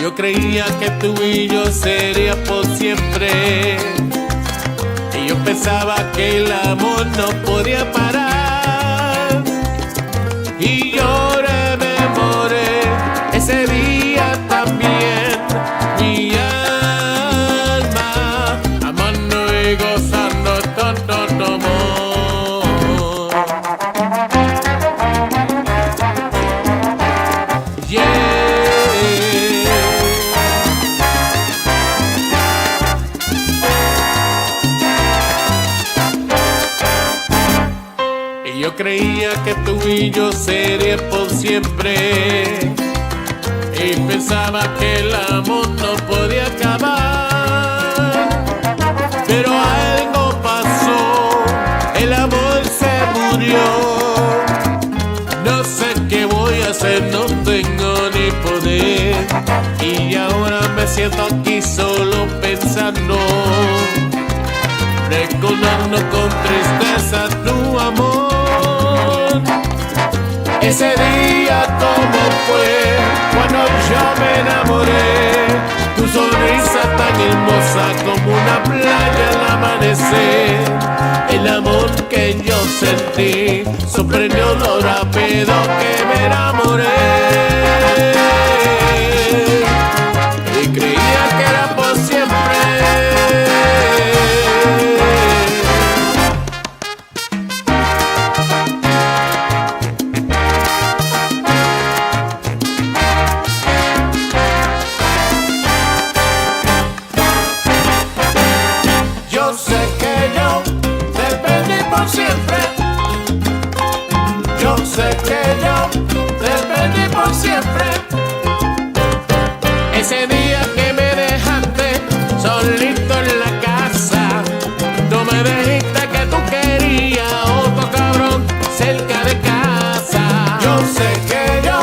yo creía que tú y yo sería por siempre. Y yo pensaba que el amor no podía parar. Y lloré, me moré ese día también. Mi alma amando y gozando tanto amor. Yo creía que tú y yo sería por siempre. Y pensaba que el amor no podía acabar. Pero algo pasó, el amor se murió. No sé qué voy a hacer, no tengo ni poder. Y ahora me siento aquí solo pensando, recordando con tristeza tu amor. Ese día como fue cuando yo me enamoré, tu sonrisa tan hermosa como una playa al amanecer. El amor que yo sentí sorprendió lo rápido que me enamoré. Y creía que era por siempre. Yo sé que yo te perdí por siempre. Ese día que me dejaste solito en la casa, tú me dijiste que tú querías otro cabrón cerca de casa. Yo sé que yo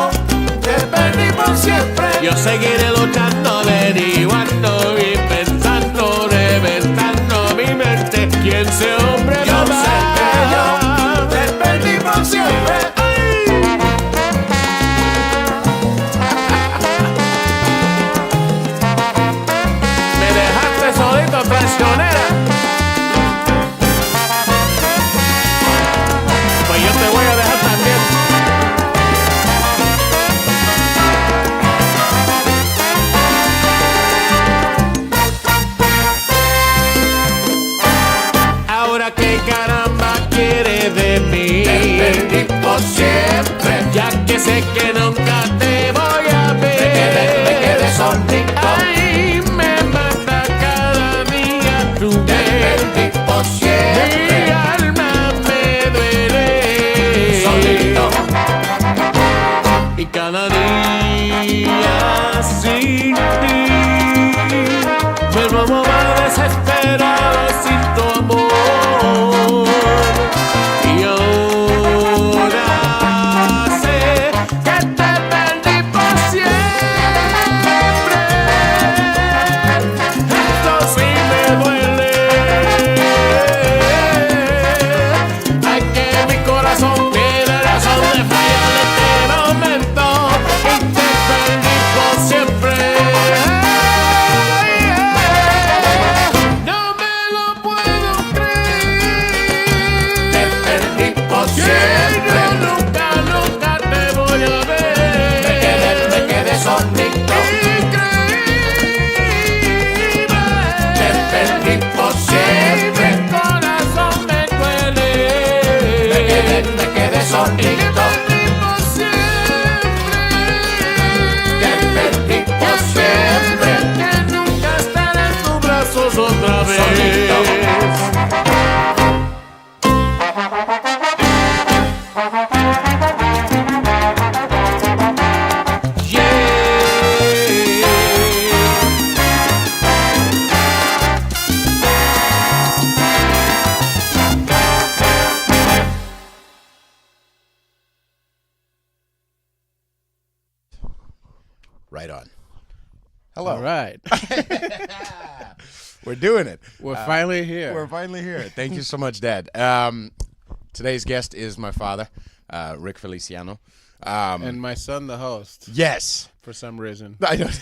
te perdí por siempre. Yo seguiré luchando, derivando y pensando, reventando mi mente. ¿Quién se hombre? Yo sé que yo te perdí por siempre. Me dejaste solito, traicionera. Pues yo te voy a dejar también. Ahora qué caramba quiere de mí. Te perdí por siempre. Ya que sé que nunca te voy a ver. Me quedé solito. Ay, me mata cada día tu vez. Te perdí por siempre. Mi alma me duele. Solito. Y cada día sin ti me vuelvo más desesperado sin tu amor. Y ahora sé que te perdí por siempre. Esto sí me duele. Ay, que mi corazón tiene razón de fallar en este momento. Y te perdí por siempre. No me lo puedo creer. Te perdí por siempre. Yo nunca, nunca te voy a ver. Me quedé solito. Increíble. Te perdí por siempre. Mi corazón me duele. Me quedé solito. Te perdí por siempre. Que nunca estaré en tus brazos otra vez. Solito. Right on. Hello. All right. We're doing it. We're finally here. We're finally here. Thank you so much, Dad. Today's guest is my father, Ric Feliciano. And my son, the host. Yes. For some reason. I don't.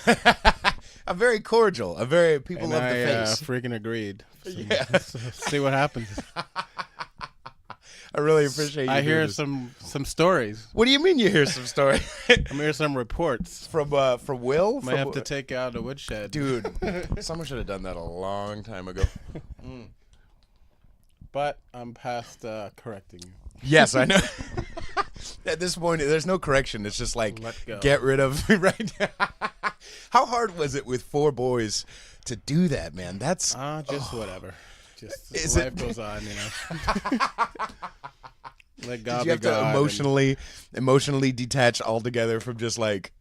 I'm very cordial. People and love I, the face. Freaking agreed. So Yeah. See what happens. I really appreciate you. I hear this. some stories. What do you mean you hear some story? I hear some reports. From Will? Might have to take you out of the woodshed. Dude, someone should have done that a long time ago. But I'm past correcting you. Yes, I know. At this point, there's no correction. It's just like, Let go. get rid of, right? How hard was it with 4 boys to do that, man? That's just whatever. Just Is life it- goes on, you know. Let God Did you be have to God. emotionally detach altogether from just like,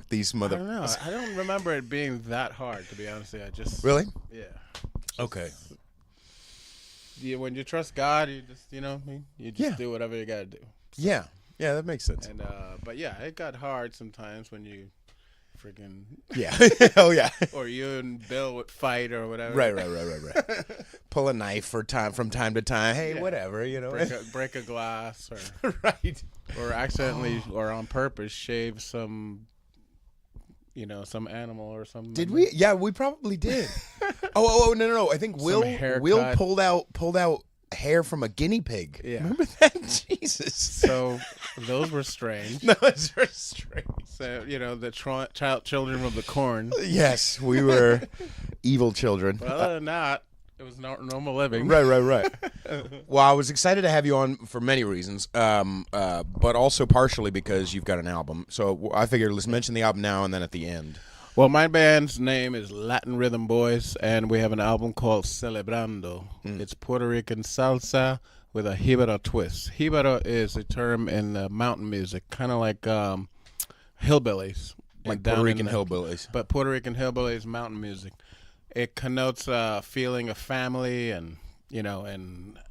these I mother. don't know. I don't remember it being that hard, to be honest with you. I just Really? Yeah. Okay. When you trust God, you just you just do whatever you gotta do. Yeah, that makes sense. And but yeah, it got hard sometimes when you freaking Yeah. Oh yeah. or you and Bill would fight or whatever. Right. Pull a knife from time to time. Hey, Yeah. whatever, Break a glass or Right. or accidentally or on purpose shave some some animal or something. Did we? Yeah, we probably did. No. I think Will haircut. pulled out hair from a guinea pig. Yeah. Remember that? Jesus. So those were strange. No, it's very strange. So the children of the corn. Yes, we were evil children. But other than that, it was normal living. Right. Well, I was excited to have you on for many reasons, but also partially because you've got an album. So I figured let's mention the album now and then at the end. Well, my band's name is Latin Rhythm Boys, and we have an album called Celebrando. It's Puerto Rican salsa with a jibaro twist. Jibaro is a term in mountain music, kind of like hillbillies. Like down Puerto in Rican hillbillies. But Puerto Rican hillbillies, mountain music. It connotes a feeling of family and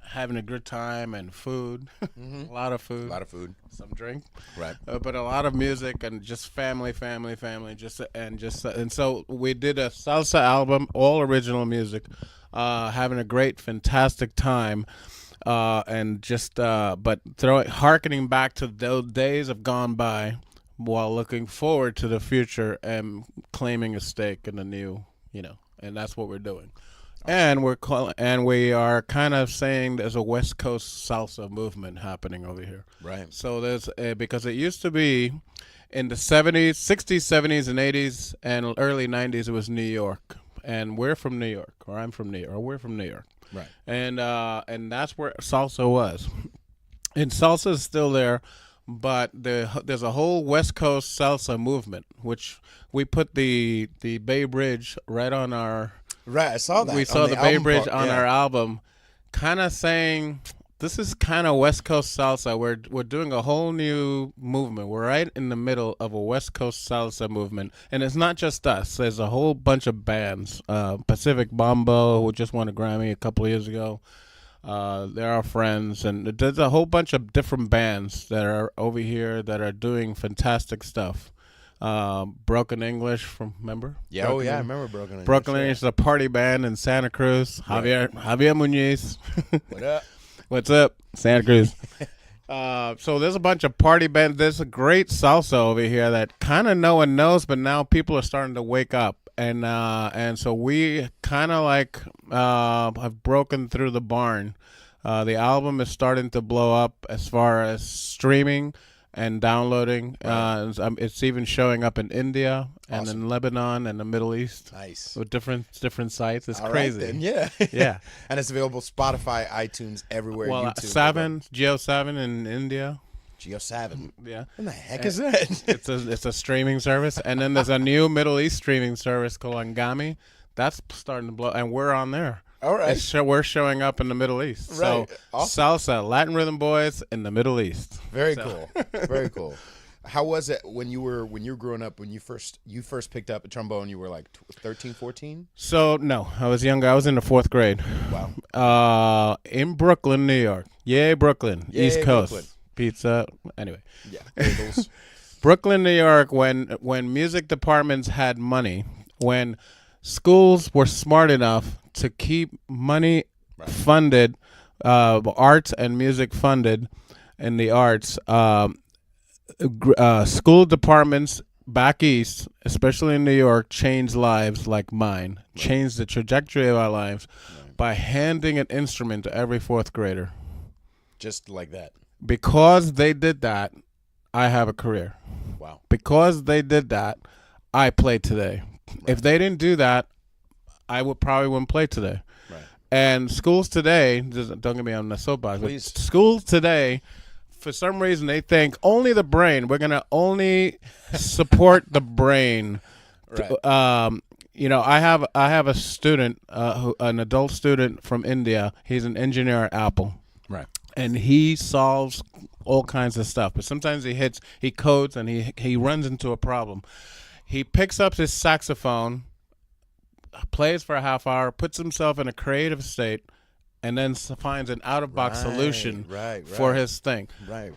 having a good time and food, a lot of food, some drink, Right. but a lot of music and just family. And so we did a salsa album, all original music, having a great, fantastic time, and just but harkening back to those days have gone by, while looking forward to the future and claiming a stake in the new, and that's what we're doing. And we are kind of saying there's a West Coast salsa movement happening over here. Right. So there's because it used to be in the 70s, 60s, 70s, and 80s, and early 90s, it was New York. And we're from New York, or I'm from New York, or we're from New York. Right. And that's where salsa was. And salsa is still there, but there's a whole West Coast salsa movement, which we put the Bay Bridge right on our... Right, I saw that. We saw the Bay Bridge on our album, kind of saying this is kind of West Coast salsa. We're doing a whole new movement. We're right in the middle of a West Coast salsa movement, and it's not just us. There's a whole bunch of bands. Pacific Bombo, who just won a Grammy a couple of years ago. They're our friends, and there's a whole bunch of different bands that are over here that are doing fantastic stuff. Broken English remember? Yeah, Broken I remember Broken English. Broken English is a party band in Santa Cruz. Javier Muñiz. What up? What's up, Santa Cruz? So there's a bunch of party bands. There's a great salsa over here that kind of no one knows, but now people are starting to wake up. And so we kind of like have broken through the barn. The album is starting to blow up as far as streaming and downloading. Right. It's even showing up in India and Awesome. in Lebanon and the Middle East. Nice. With different sites. It's All crazy. right, then. Yeah. Yeah. And it's available Spotify, iTunes, everywhere. Well, YouTube. Geo7 in India. Geo7. Yeah. What the heck is that? It's a streaming service, and then there's a new Middle East streaming service called Angami. That's starting to blow, and we're on there. All right. We're showing up in the Middle East. Right. So Awesome. salsa, Latin Rhythm Boys in the Middle East. Very cool. Very cool. How was it when you were growing up, when you first picked up a trombone, you were like 13, 14? So no, I was younger. I was in the 4th grade. Wow. In Brooklyn, New York. Yay, Brooklyn. Yay, East Coast. Brooklyn. Pizza. Anyway. Yeah. Bagels. Brooklyn, New York, when music departments had money, when schools were smart enough to keep money funded, arts and music funded in the arts, school departments back east, especially in New York, changed lives like mine, changed the trajectory of our lives by handing an instrument to every fourth grader. Just like that. Because they did that, I have a career. Wow. Because they did that, I play today. Right. If they didn't do that, I probably wouldn't play today. Right. And schools today, don't get me on the soapbox, but Please. schools today, for some reason, they think only the brain. We're gonna only support the brain. Right. You know, I have a student, an adult student from India. He's an engineer at Apple. Right. And he solves all kinds of stuff. But sometimes he codes, and he runs into a problem. He picks up his saxophone, plays for a half hour, puts himself in a creative state, and then finds an out-of-box solution for his thing. Right.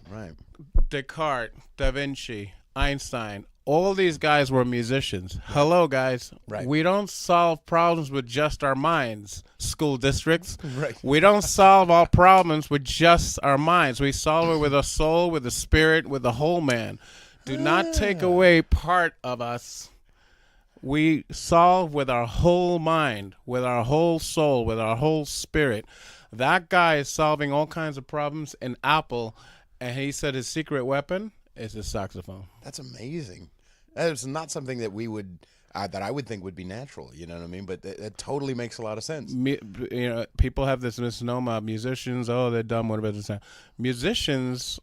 Descartes, Da Vinci, Einstein, all these guys were musicians. Hello, guys. Right. We don't solve problems with just our minds, school districts. Right. We don't solve all problems with just our minds. We solve it with a soul, with a spirit, with the whole man. Do not take away part of us. We solve with our whole mind, with our whole soul, with our whole spirit. That guy is solving all kinds of problems in Apple, and he said his secret weapon is his saxophone. That's amazing. That is not something that we would, that I would think would be natural. You know what I mean? But it totally makes a lot of sense. You know, people have this misnomer of musicians. Oh, they're dumb. Whatever they say. Musicians.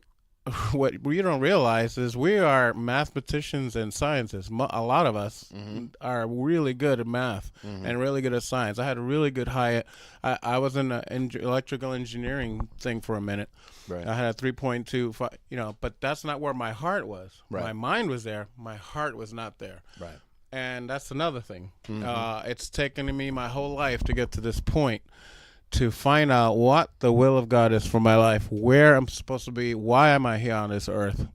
What you don't realize is we are mathematicians and scientists. A lot of us are really good at math and really good at science. I had a really good I was in an electrical engineering thing for a minute. Right. I had a 3.25, you know, but that's not where my heart was. Right. My mind was there. My heart was not there. Right. And that's another thing. It's taken me my whole life to get to this point, to find out what the will of God is for my life, where I'm supposed to be, why am I here on this earth.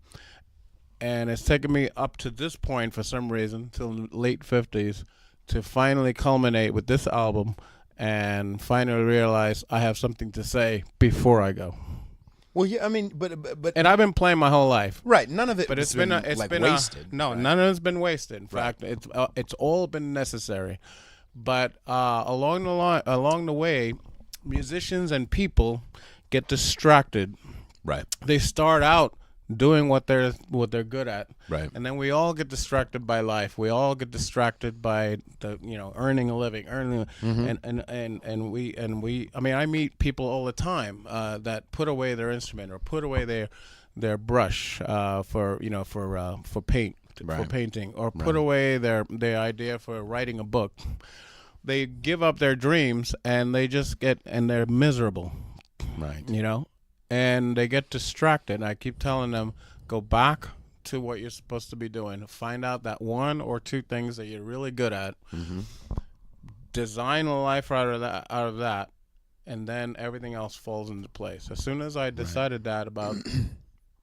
And it's taken me up to this point for some reason, till late 50s, to finally culminate with this album and finally realize I have something to say before I go. Well, yeah, I mean, but and I've been playing my whole life. Right, none of it but it's been wasted. No, right? None of it's been wasted. In fact, it's all been necessary. But along the way, musicians and people get distracted. Right. They start out doing what they're good at. Right. And then we all get distracted by life. We all get distracted by earning a living, and we I mean, I meet people all the time that put away their instrument or put away their brush for paint, for painting, or put away their idea for writing a book. They give up their dreams and they're miserable. Right. You know? And they get distracted. I keep telling them, go back to what you're supposed to be doing. Find out that one or two things that you're really good at. Design a life out of that, and then everything else falls into place. As soon as I decided that about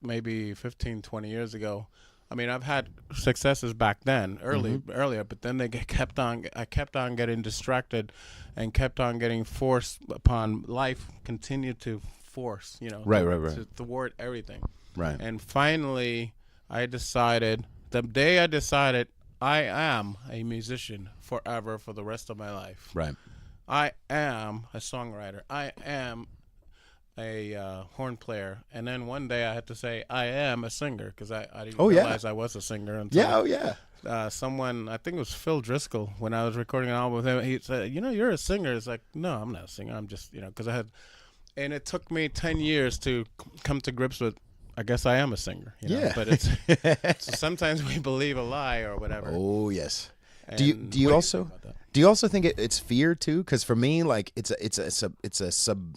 maybe 15, 20 years ago, I mean, I've had successes back then, earlier, but then I kept on getting distracted and kept on getting forced upon life, continued to force, to thwart everything. Right. And finally, I decided, the day I decided I am a musician forever for the rest of my life. Right. I am a songwriter. I am a horn player. And then one day I had to say I am a singer, because I didn't realize I was a singer until someone, I think it was Phil Driscoll, when I was recording an album with him, he said, you're a singer. It's like, no, I'm not a singer. I'm just, because and it took me 10 years to come to grips with, I guess I am a singer. But it's sometimes we believe a lie or whatever. Oh yes. Do you also think it's fear too? Because for me, like it's a sub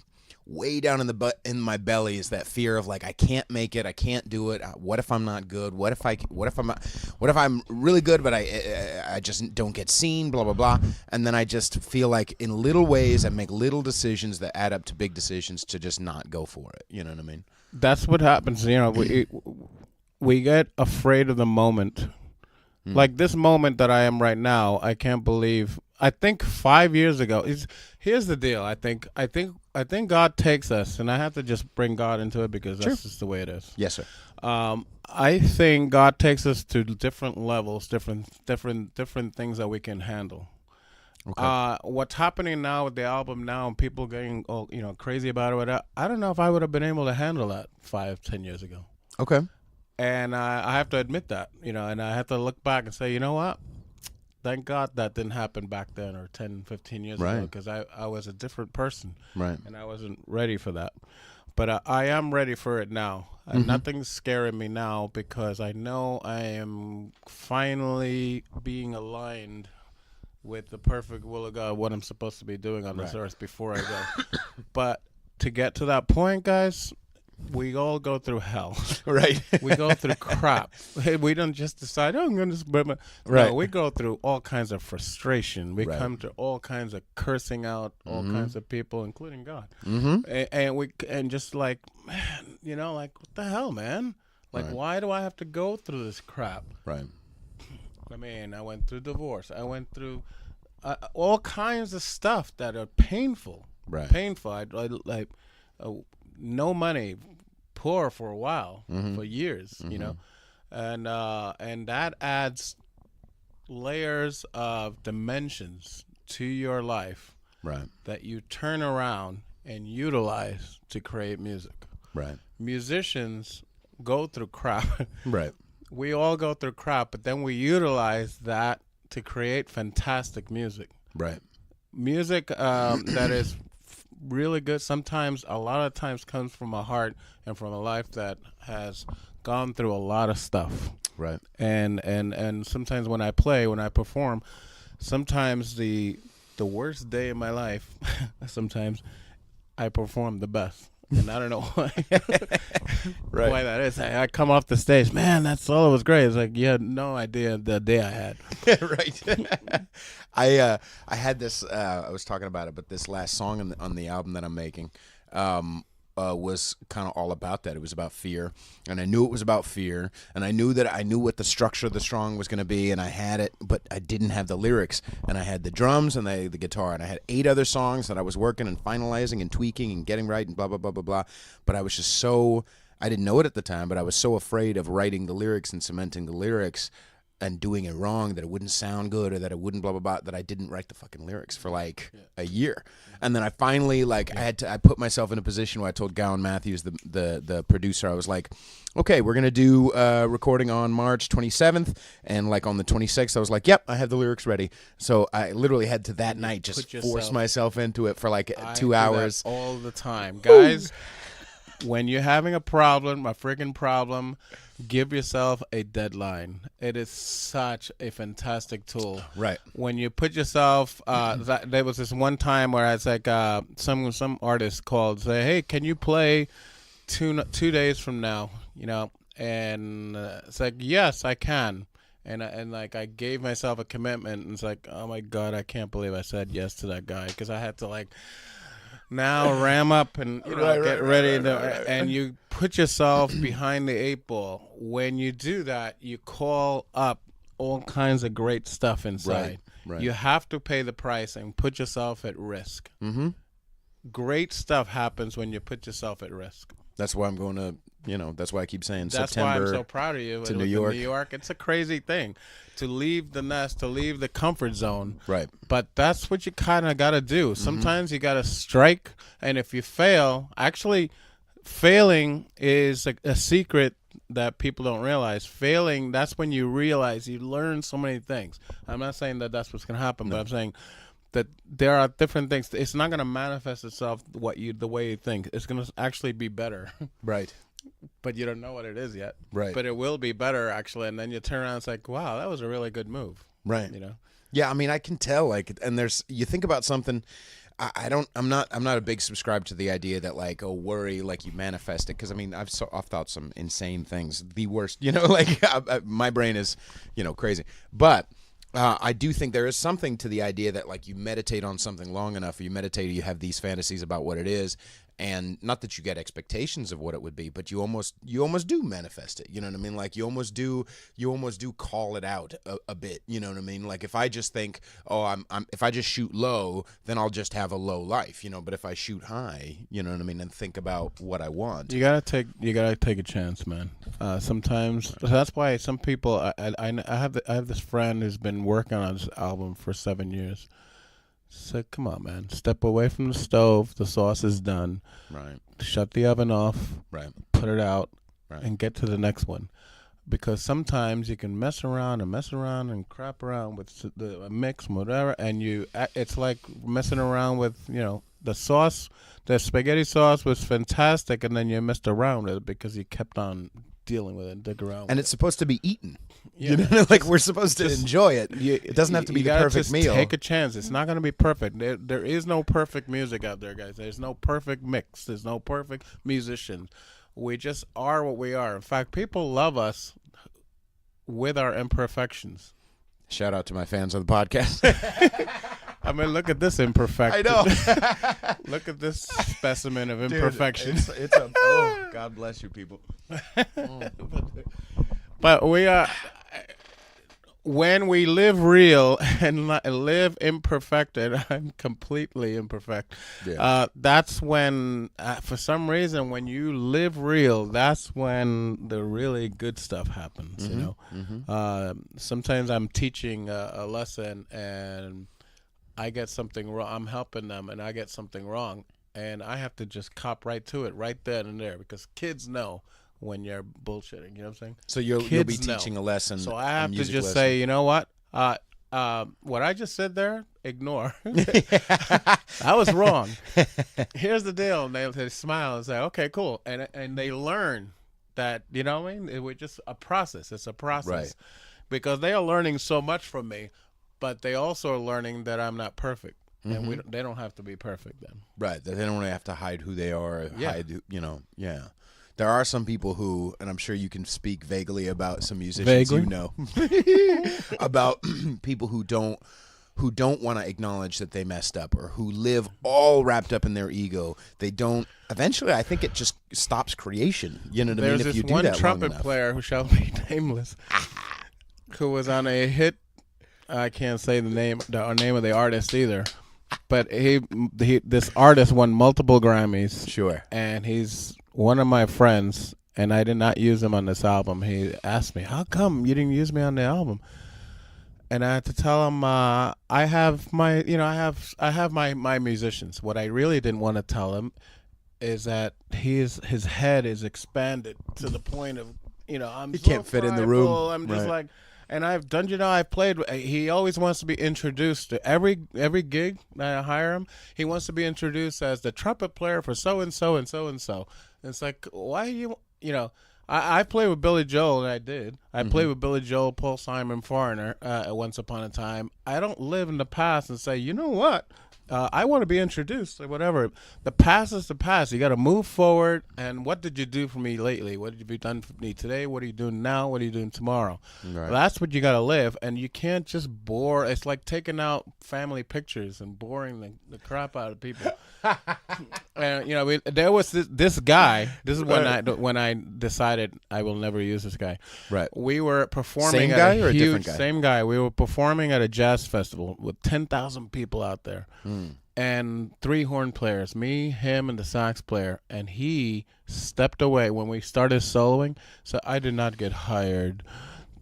way down in my belly is that fear of, like, I can't make it, I can't do it. What if I'm not good? What if I'm really good but I just don't get seen? Blah blah blah. And then I just feel like in little ways I make little decisions that add up to big decisions to just not go for it. You know what I mean? That's what happens. We get afraid of the moment. Like this moment that I am right now, I can't believe. I think 5 years ago. Here's the deal. I think God takes us, and I have to just bring God into it because that's just the way it is. Yes, sir. I think God takes us to different levels, different things that we can handle. Okay. What's happening now with the album now, and people getting all crazy about it. I don't know if I would have been able to handle that 5-10 years ago. Okay. And I have to admit that, and I have to look back and say, you know what? Thank God that didn't happen back then or 10, 15 years ago, because I was a different person. Right. And I wasn't ready for that. But I am ready for it now. Nothing's scaring me now because I know I am finally being aligned with the perfect will of God, what I'm supposed to be doing on this earth before I go. But to get to that point, guys, we all go through hell. Right. We go through crap. We don't just decide, I'm going to... Right. No, we go through all kinds of frustration. We come to all kinds of cursing out all kinds of people, including God. And just like, man, like, what the hell, man? Like, why do I have to go through this crap? Right. I mean, I went through divorce. I went through all kinds of stuff that are painful. Right. Painful. I no money, poor for a while, for years, and that adds layers of dimensions to your life, that you turn around and utilize to create music. Right. Musicians go through crap. Right. We all go through crap, but then we utilize that to create fantastic music. Right. Music that is really good sometimes, a lot of times, comes from a heart and from a life that has gone through a lot of stuff. Right. And sometimes when I perform, sometimes the worst day of my life, sometimes I perform the best. And I don't know why. Why that is. I come off the stage, man, that solo was great. It's like you had no idea the day I had. Right. I had this. I was talking about it, but this last song on the album that I'm making was kind of all about that. It was about fear, and I knew it was about fear, and I knew what the structure of the song was going to be, and I had it, but I didn't have the lyrics, and I had the drums and the guitar, and I had 8 other songs that I was working and finalizing and tweaking and getting right and blah blah blah blah blah. But I was just I didn't know it at the time, but I was so afraid of writing the lyrics and cementing the lyrics and doing it wrong, that it wouldn't sound good or that it wouldn't blah blah blah, that I didn't write the fucking lyrics for like a year. And then I finally I put myself in a position where I told Gowan Matthews, the producer, I was like, okay, we're gonna do recording on March 27th, and like on the 26th I was like, yep, I have the lyrics ready. So I literally had to that night just force myself into it for like 2 hours. That all the time, guys. When you're having a friggin' problem, give yourself a deadline. It is such a fantastic tool. Right. When you put yourself, there was this one time where it's like some artist called, say, hey, can you play 2 days from now? And it's like, yes, I can. And like I gave myself a commitment, and it's like, oh my God, I can't believe I said yes to that guy, because I had to like now ram up and get ready and you put yourself behind the 8 ball. When you do that, you call up all kinds of great stuff inside. Right. You have to pay the price and put yourself at risk. Great stuff happens when you put yourself at risk. That's why I'm going to, that's why I keep saying that's September. That's why I'm so proud of you. To New York. New York, it's a crazy thing to leave the nest, to leave the comfort zone. Right. But that's what you kind of got to do. Sometimes you got to strike, and if you fail, actually, failing is a secret that people don't realize. Failing, that's when you realize you learn so many things. I'm not saying that that's what's going to happen, but I'm saying that there are different things. It's not going to manifest itself the way you think. It's going to actually be better. Right. But you don't know what it is yet. Right. But it will be better, actually. And then you turn around and it's like, wow, that was a really good move. Right. Yeah, I mean, I can tell, and you think about something. I'm not a big subscriber to the idea that like, oh, worry, like you manifest it. Because I mean, I've thought some insane things, the worst, my brain is, crazy. But I do think there is something to the idea that like you meditate on something long enough, you have these fantasies about what it is, And not that you get expectations of what it would be, but you almost do manifest it. You know what I mean? Like you almost do call it out a bit. You know what I mean? Like if I just think, oh, if I just shoot low, then I'll just have a low life. You know, but if I shoot high, you know what I mean, and think about what I want. You gotta take a chance, man. Sometimes that's why some people. I have this friend who's been working on this album for 7 years. Said, come on, man. Step away from the stove. The sauce is done. Right. Shut the oven off. Right. Put it out. Right. And get to the next one. Because sometimes you can mess around and crap around with the mix, whatever, and it's like messing around with, the sauce. The spaghetti sauce was fantastic, and then you messed around with it because you kept on dealing with it and dig around. And it's supposed to be eaten. Yeah. You know, like we're supposed to enjoy it. It doesn't have to be the perfect meal. Take a chance. It's not going to be perfect. There is no perfect music out there, guys. There's no perfect mix. There's no perfect musician. We just are what we are. In fact, people love us with our imperfections. Shout out to my fans on the podcast. I mean, look at this imperfection. I know. Look at this specimen of imperfection. Dude, oh, God bless you, people. But we are. When we live real and live imperfected, I'm completely imperfect. Yeah. That's when, for some reason, when you live real, that's when the really good stuff happens. Sometimes I'm teaching a lesson and I get something wrong. I'm helping them and I get something wrong, and I have to just cop right to it right then and there because kids know when you're bullshitting, you know what I'm saying? So you'll be teaching a lesson. So I have to just say, you know what? What I just said there, ignore. I was wrong. Here's the deal. And they smile and say, okay, cool. And they learn that, you know what I mean? It was just a process. It's a process. Right. Because they are learning so much from me, but they also are learning that I'm not perfect. And they don't have to be perfect then. Right. They don't really have to hide who they are. Yeah. Yeah. There are some people who, and I'm sure you can speak vaguely about some musicians you know, about people who don't want to acknowledge that they messed up or who live all wrapped up in their ego. They don't. Eventually, I think it just stops creation. You know what I mean? There's this one trumpet player who shall be nameless, who was on a hit. I can't say the name of the artist either. But this artist won multiple Grammys. Sure. And he's one of my friends, and I did not use him on this album. He asked me, how come you didn't use me on the album? And I had to tell him, I have my musicians. What I really didn't want to tell him is that his head is expanded to the point of, he can't fit in the room. I'm just like... And I've played. He always wants to be introduced to every gig that I hire him. He wants to be introduced as the trumpet player for so and so and so and so. And it's like, why I played with Billy Joel, and I did. I played with Billy Joel, Paul Simon, Foreigner, once upon a time. I don't live in the past and say, you know what? I want to be introduced or whatever. The past is the past. You got to move forward. And what did you do for me lately? What did you done for me today? What are you doing now? What are you doing tomorrow? Right. Well, that's what you got to live. And you can't just bore. It's like taking out family pictures and boring the crap out of people. And there was this guy. This is when I decided I will never use this guy. Right. We were performing same at guy a or huge, a different guy? Same guy. We were performing at a jazz festival with 10,000 people out there. And 3 horn players, me, him, and the sax player. And he stepped away when we started soloing. So I did not get hired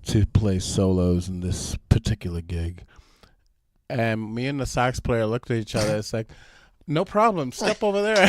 to play solos in this particular gig. And me and the sax player looked at each other. It's like, no problem. Step over there.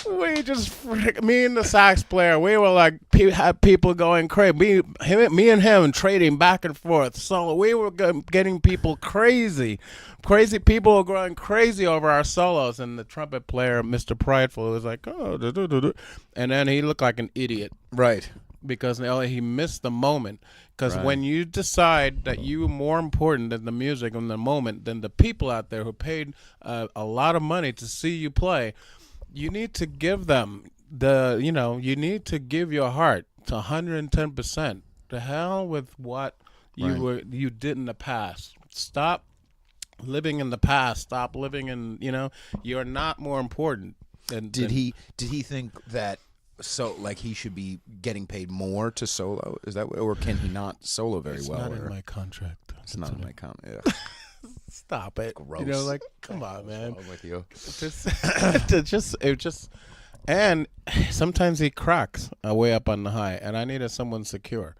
Me and the sax player, we were like, had people going crazy. Me and him trading back and forth. So we were getting people crazy. Crazy people were going crazy over our solos. And the trumpet player, Mr. Prideful, was like, oh, and then he looked like an idiot. Right. Because he missed the moment. Because when you decide that you're more important than the music and the moment than the people out there who paid a lot of money to see you play, you need to give them you need to give your heart to 110%. To hell with what you did in the past. Stop living in the past. Stop living in, you're not more important. Did he think that like he should be getting paid more to solo? Is that, or can he not solo very well? It's not in my contract. It's not in my contract. Stop it. Gross. You know, like, come on, man. I'm with you. And sometimes he cracks way up on the high, and I needed someone secure.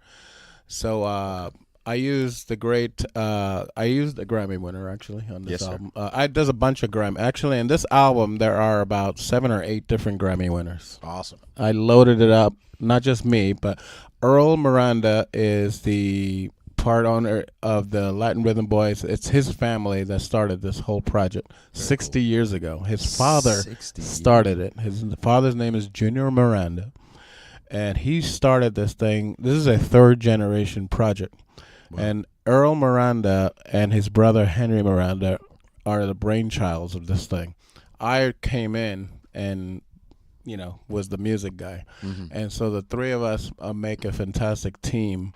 So I used the Grammy winner actually on this album. There's a bunch of Grammy. Actually, in this album, there are about 7 or 8 different Grammy winners. Awesome. I loaded it up. Not just me, but Earl Miranda is the part owner of the Latin Rhythm Boys. It's his family that started this whole project 60 years ago. His father started it. His father's name is Junior Miranda, and he started this thing. This is a 3rd generation project. Wow. And Earl Miranda and his brother Henry Miranda are the brainchilds of this thing. I came in and, was the music guy. Mm-hmm. And so the 3 of us make a fantastic team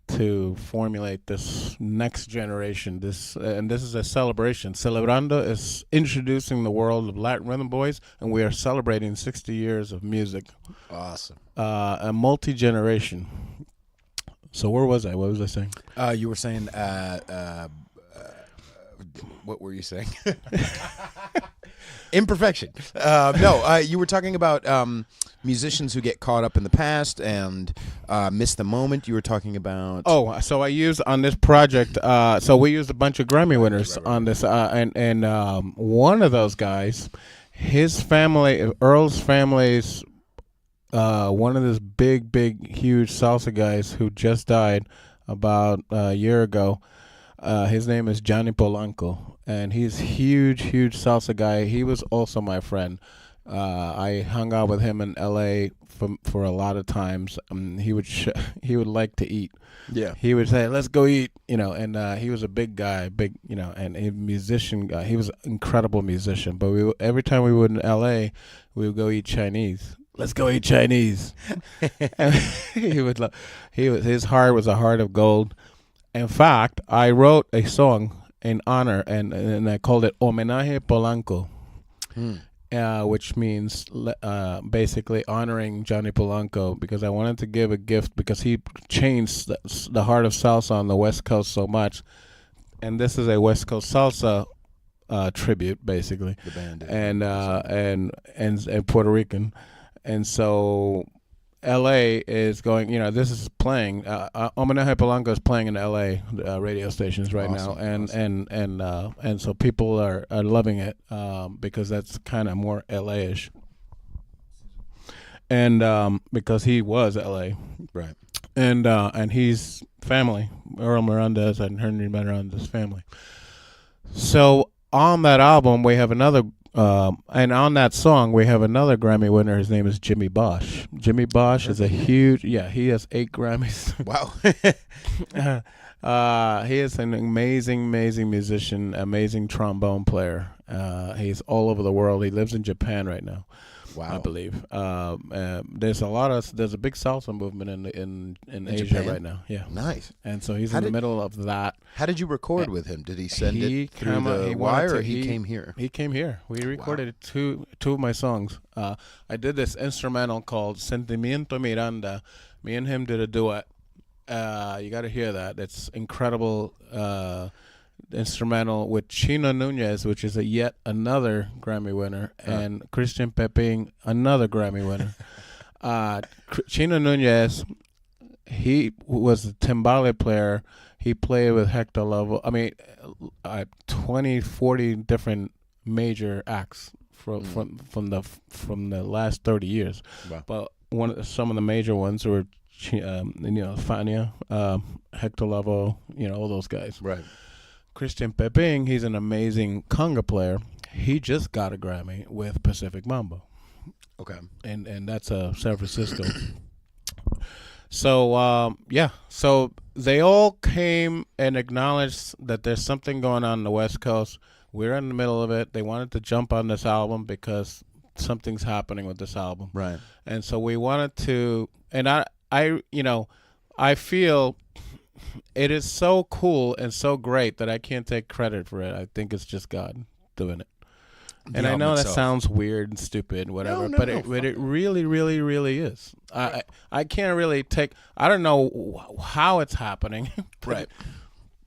to formulate this next generation. This is a celebration. Celebrando is introducing the world of Latin Rhythm Boys, and we are celebrating 60 years of music. Awesome. A multi-generation. So where was I? What was I saying? You were saying, what were you saying? Imperfection. You were talking about musicians who get caught up in the past and miss the moment. You were talking about... Oh, so I used on this project, so we used a bunch of Grammy winners on this, and one of those guys, his family, Earl's family's, one of those big, huge salsa guys who just died about a year ago. His name is Johnny Polanco, and he's huge salsa guy. He was also my friend. I hung out with him in L.A. for a lot of times. He would like to eat. Yeah. He would say, "Let's go eat," and he was a big guy, and a musician guy. He was an incredible musician. But every time we were in L.A., we would go eat Chinese. Let's go eat Chinese. His heart was a heart of gold. In fact, I wrote a song in honor, and I called it Homenaje Polanco, which means basically honoring Johnny Polanco, because I wanted to give a gift because he changed the heart of salsa on the West Coast so much. And this is a West Coast salsa tribute, basically. The band. And Puerto Rican. And so L.A. is going, this is playing. Homenaje Polanco is playing in L.A. Radio stations right now, and so people are loving it because that's kind of more L.A.-ish, and because he was L.A. right, and he's family. Earl Miranda's and Henry Miranda's family. So on that album, we have another. And on that song, we have another Grammy winner. His name is Jimmy Bosch. Jimmy Bosch is a huge, he has 8 Grammys. Wow. He is an amazing musician, amazing trombone player. He's all over the world. He lives in Japan right now. Wow. I believe. There's a big salsa movement in Asia Japan? Right now. Yeah. Nice. And so he's in the middle of that. How did you record with him? Did he send it through the wire, or he came here? He came here. We recorded two of my songs. I did this instrumental called Sentimiento Miranda. Me and him did a duet. You got to hear that. It's incredible instrumental with Chino Nunez, which is yet another Grammy winner, and Christian Pepin, another Grammy winner. Chino Nunez, he was a timbale player. He played with Hector Lavoe. 20, 40 different major acts from the last 30 years. Wow. But some of the major ones were Fania, Hector Lavoe, all those guys. Right. Christian Pepin, he's an amazing conga player. He just got a Grammy with Pacific Mambo. Okay. And that's San Francisco. So, so they all came and acknowledged that there's something going on the West Coast. We're in the middle of it. They wanted to jump on this album because something's happening with this album. Right. And so we wanted to, and I feel it is so cool and so great that I can't take credit for it. I think it's just God doing it. And I know that itself. sounds weird and stupid, whatever, No, but no, it really, really, really is. I can't really take. I don't know how it's happening. Right.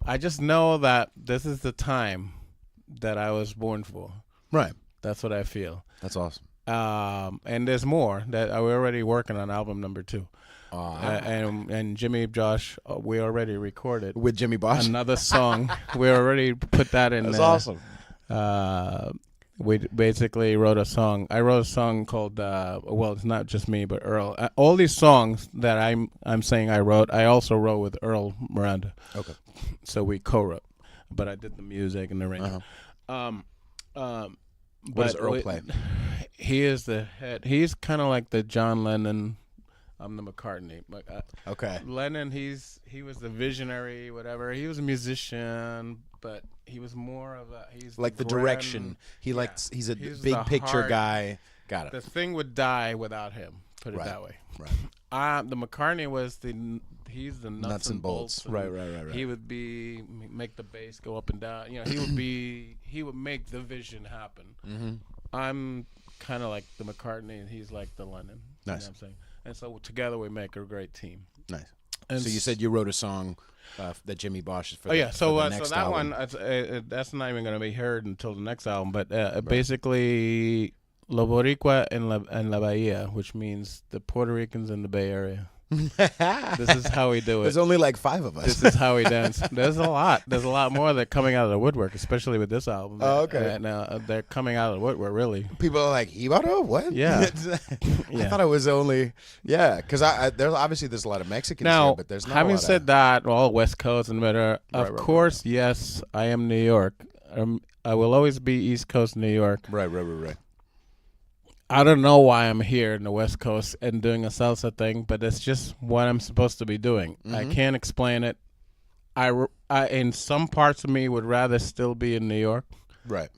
I just know that this is the time that I was born for. Right. That's what I feel. That's awesome. And there's more that we're already working on album number 2. And Jimmy Josh, we already recorded With Jimmy Bosch. another song. We already put that in. That's awesome. We basically wrote a song. I wrote a song called well, it's not just me, but Earl. All these songs that I'm saying I wrote, I also wrote with Earl Miranda. Okay. So we co-wrote, but I did the music and the arrangement. What does Earl play? He is the head. He's kind of like the John Lennon. I'm the McCartney. Okay. Lennon, he was the visionary, whatever. He was a musician, but he was more of a Like the direction. He's a He's big the picture heart. guy. Got it. The thing would die without him. Put it Right. that way. Right. The McCartney was he's the nuts and bolts. Right. He would make the bass go up and down. You know, he would make the vision happen. Mm-hmm. I'm kind of like the McCartney, and he's like the Lennon. Nice. You know what I'm saying? And so together we make a great team. Nice. And So you said you wrote a song that Jimmy Bosch is for. Oh yeah, so the so next that album. one that's not even going to be heard until the next album. But basically, Lo Boricua en la Bahia, which means the Puerto Ricans in the Bay Area. This is how we do it. There's only like 5 of us. This is how we dance. There's a lot. There's a lot more that coming out of the woodwork, especially with this album. Oh, okay. And they're coming out of the woodwork, really. People are like, Hibaro? What? Yeah. I thought it was only, because there's a lot of Mexicans Now, here, but there's not a having lot said that, all West Coast and better, of course, yes, I am New York. I will always be East Coast New York. Right. I don't know why I'm here in the West Coast and doing a salsa thing, but it's just what I'm supposed to be doing. Mm-hmm. I can't explain it. I in some parts of me would rather still be in New York, Right.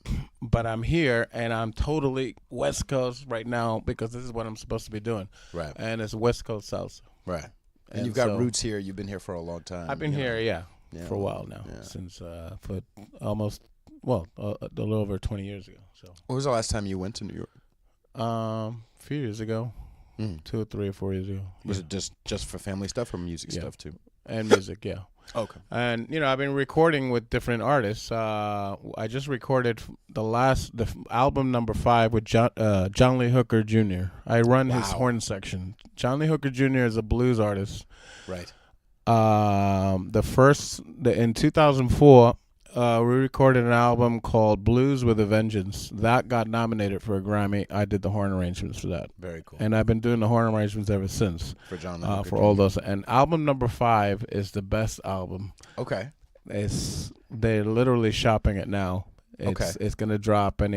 but I'm here and I'm totally West Coast right now because this is what I'm supposed to be doing. Right. And it's West Coast salsa. Right. And And you've got so- roots here. You've been here for a long time. I've been here, Yeah. for a while now, Yeah. since for almost a little over 20 years ago. So When was the last time you went to New York? a few years ago, 2 or 3 or 4 years ago. Was it just for family stuff or music Yeah. stuff too? And music, yeah. Okay. And I've been recording with different artists. I just recorded the album number 5 with John Lee Hooker Jr. I run his Wow. horn section. John Lee Hooker Jr. is a blues artist. Right. In 2004, we recorded an album called Blues with a Vengeance. That got nominated for a Grammy. I did the horn arrangements for that. Very cool. And I've been doing the horn arrangements ever since. For John For all those. And album number 5 is the best album. Okay. They're literally shopping it now. It's going to drop in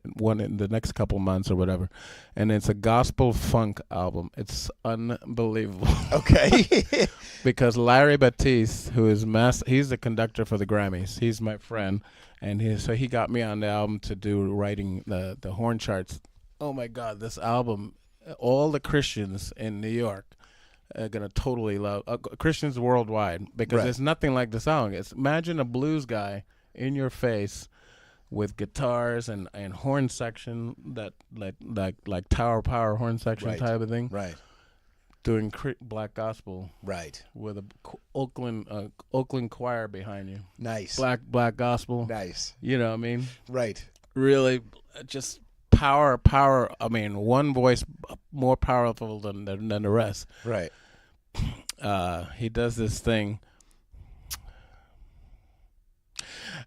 the next couple months or whatever. And it's a gospel funk album. It's unbelievable. Okay. Because Larry Batiste, who is he's the conductor for the Grammys. He's my friend, and he got me on the album to do writing the horn charts. Oh my God, this album! All the Christians in New York are gonna totally love Christians worldwide because there's nothing like the song. Imagine a blues guy in your face with guitars and horn section that like Tower Power horn section type of thing. Right. Doing black gospel, Right. with a Oakland choir behind you. Nice. Black gospel. Nice. You know what I mean? Right. Really, just power. I mean, one voice more powerful than the rest. Right. He does this thing.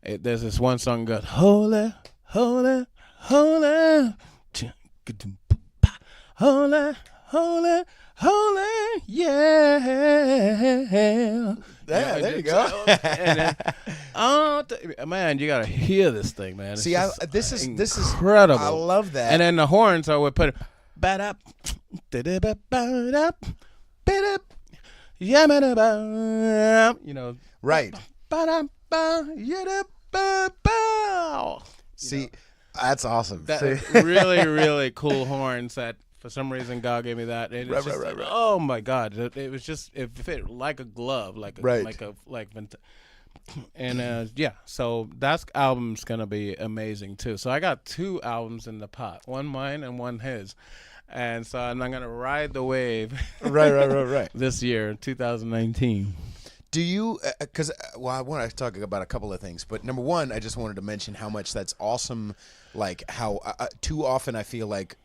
There's this one song goes, holy, holy, holy, holy, holy, holy, yeah. There you go. Man, you gotta hear this thing, man. It's See, this is incredible. I love that. And then the horns, I would put ba-da, right. Ba-da-ba, See, that's awesome. that See? really, really cool horns that for some reason God gave me that. And it's Right. Oh my God. It was just, it fit like a glove, And so that album's gonna be amazing too. So I got 2 albums in the pot, one mine and one his, and so I'm gonna ride the wave. Right. This year, 2019. Do you? Because I want to talk about a couple of things, but number one, I just wanted to mention how much that's awesome. Like how too often I feel like.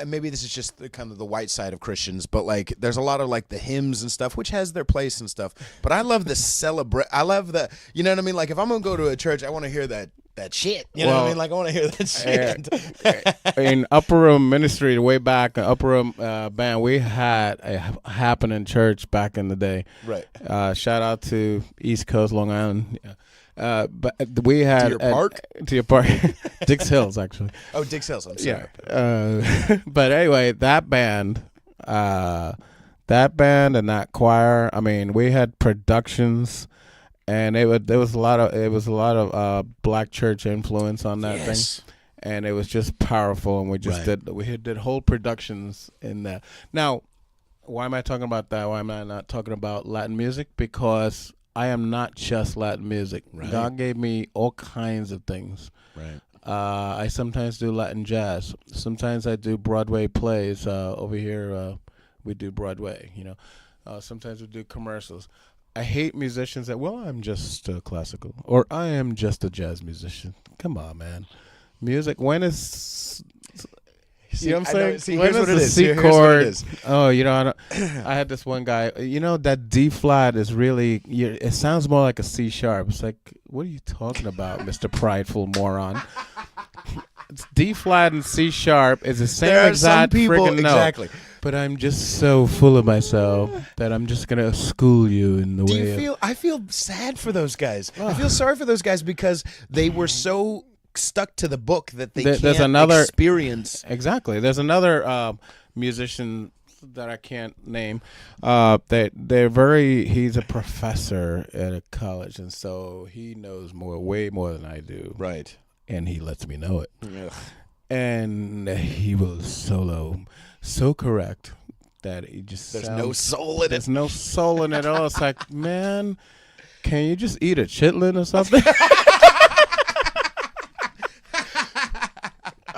Maybe this is just kind of the white side of Christians, but like there's a lot of like the hymns and stuff, which has their place and stuff. But I love the I love the, you know what I mean? Like if I'm gonna go to a church, I want to hear that shit. You know what I mean? Like I want to hear that shit. In Upper Room Ministry, way back, Upper Room band, we had a happening church back in the day. Right. Shout out to East Coast, Long Island. But we had to your park, Dix Hills actually. Oh, Dix Hills. I'm sorry. Yeah. But anyway, that band and that choir. I mean, we had productions, and there was a lot of black church influence on that thing, and it was just powerful. And we just did whole productions in that. Now, why am I talking about that? Why am I not talking about Latin music? Because I am not just Latin music. Right. God gave me all kinds of things. Right. I sometimes do Latin jazz. Sometimes I do Broadway plays. Over here, we do Broadway. Sometimes we do commercials. I hate musicians that, I'm just classical, or I am just a jazz musician. Come on, man. Music. When is you know what I'm saying? See, when here's what it is. C Here's chord? what it is. Oh, I had this one guy. That D flat is really. It sounds more like a C sharp. It's like, what are you talking about, Mr. Prideful Moron? It's D flat and C sharp is the same exact friggin' note. Exactly. But I'm just so full of myself that I'm just gonna school you in the way. Do you feel? I feel sad for those guys. I feel sorry for those guys because they were so stuck to the book that they can't experience. Exactly. There's another musician that I can't name. He's a professor at a college, and so he knows way more than I do. Right. And he lets me know it. Ugh. And he will solo so correct that he just There's no soul in it. There's no soul in it at all. It's like, man, can you just eat a chitlin or something?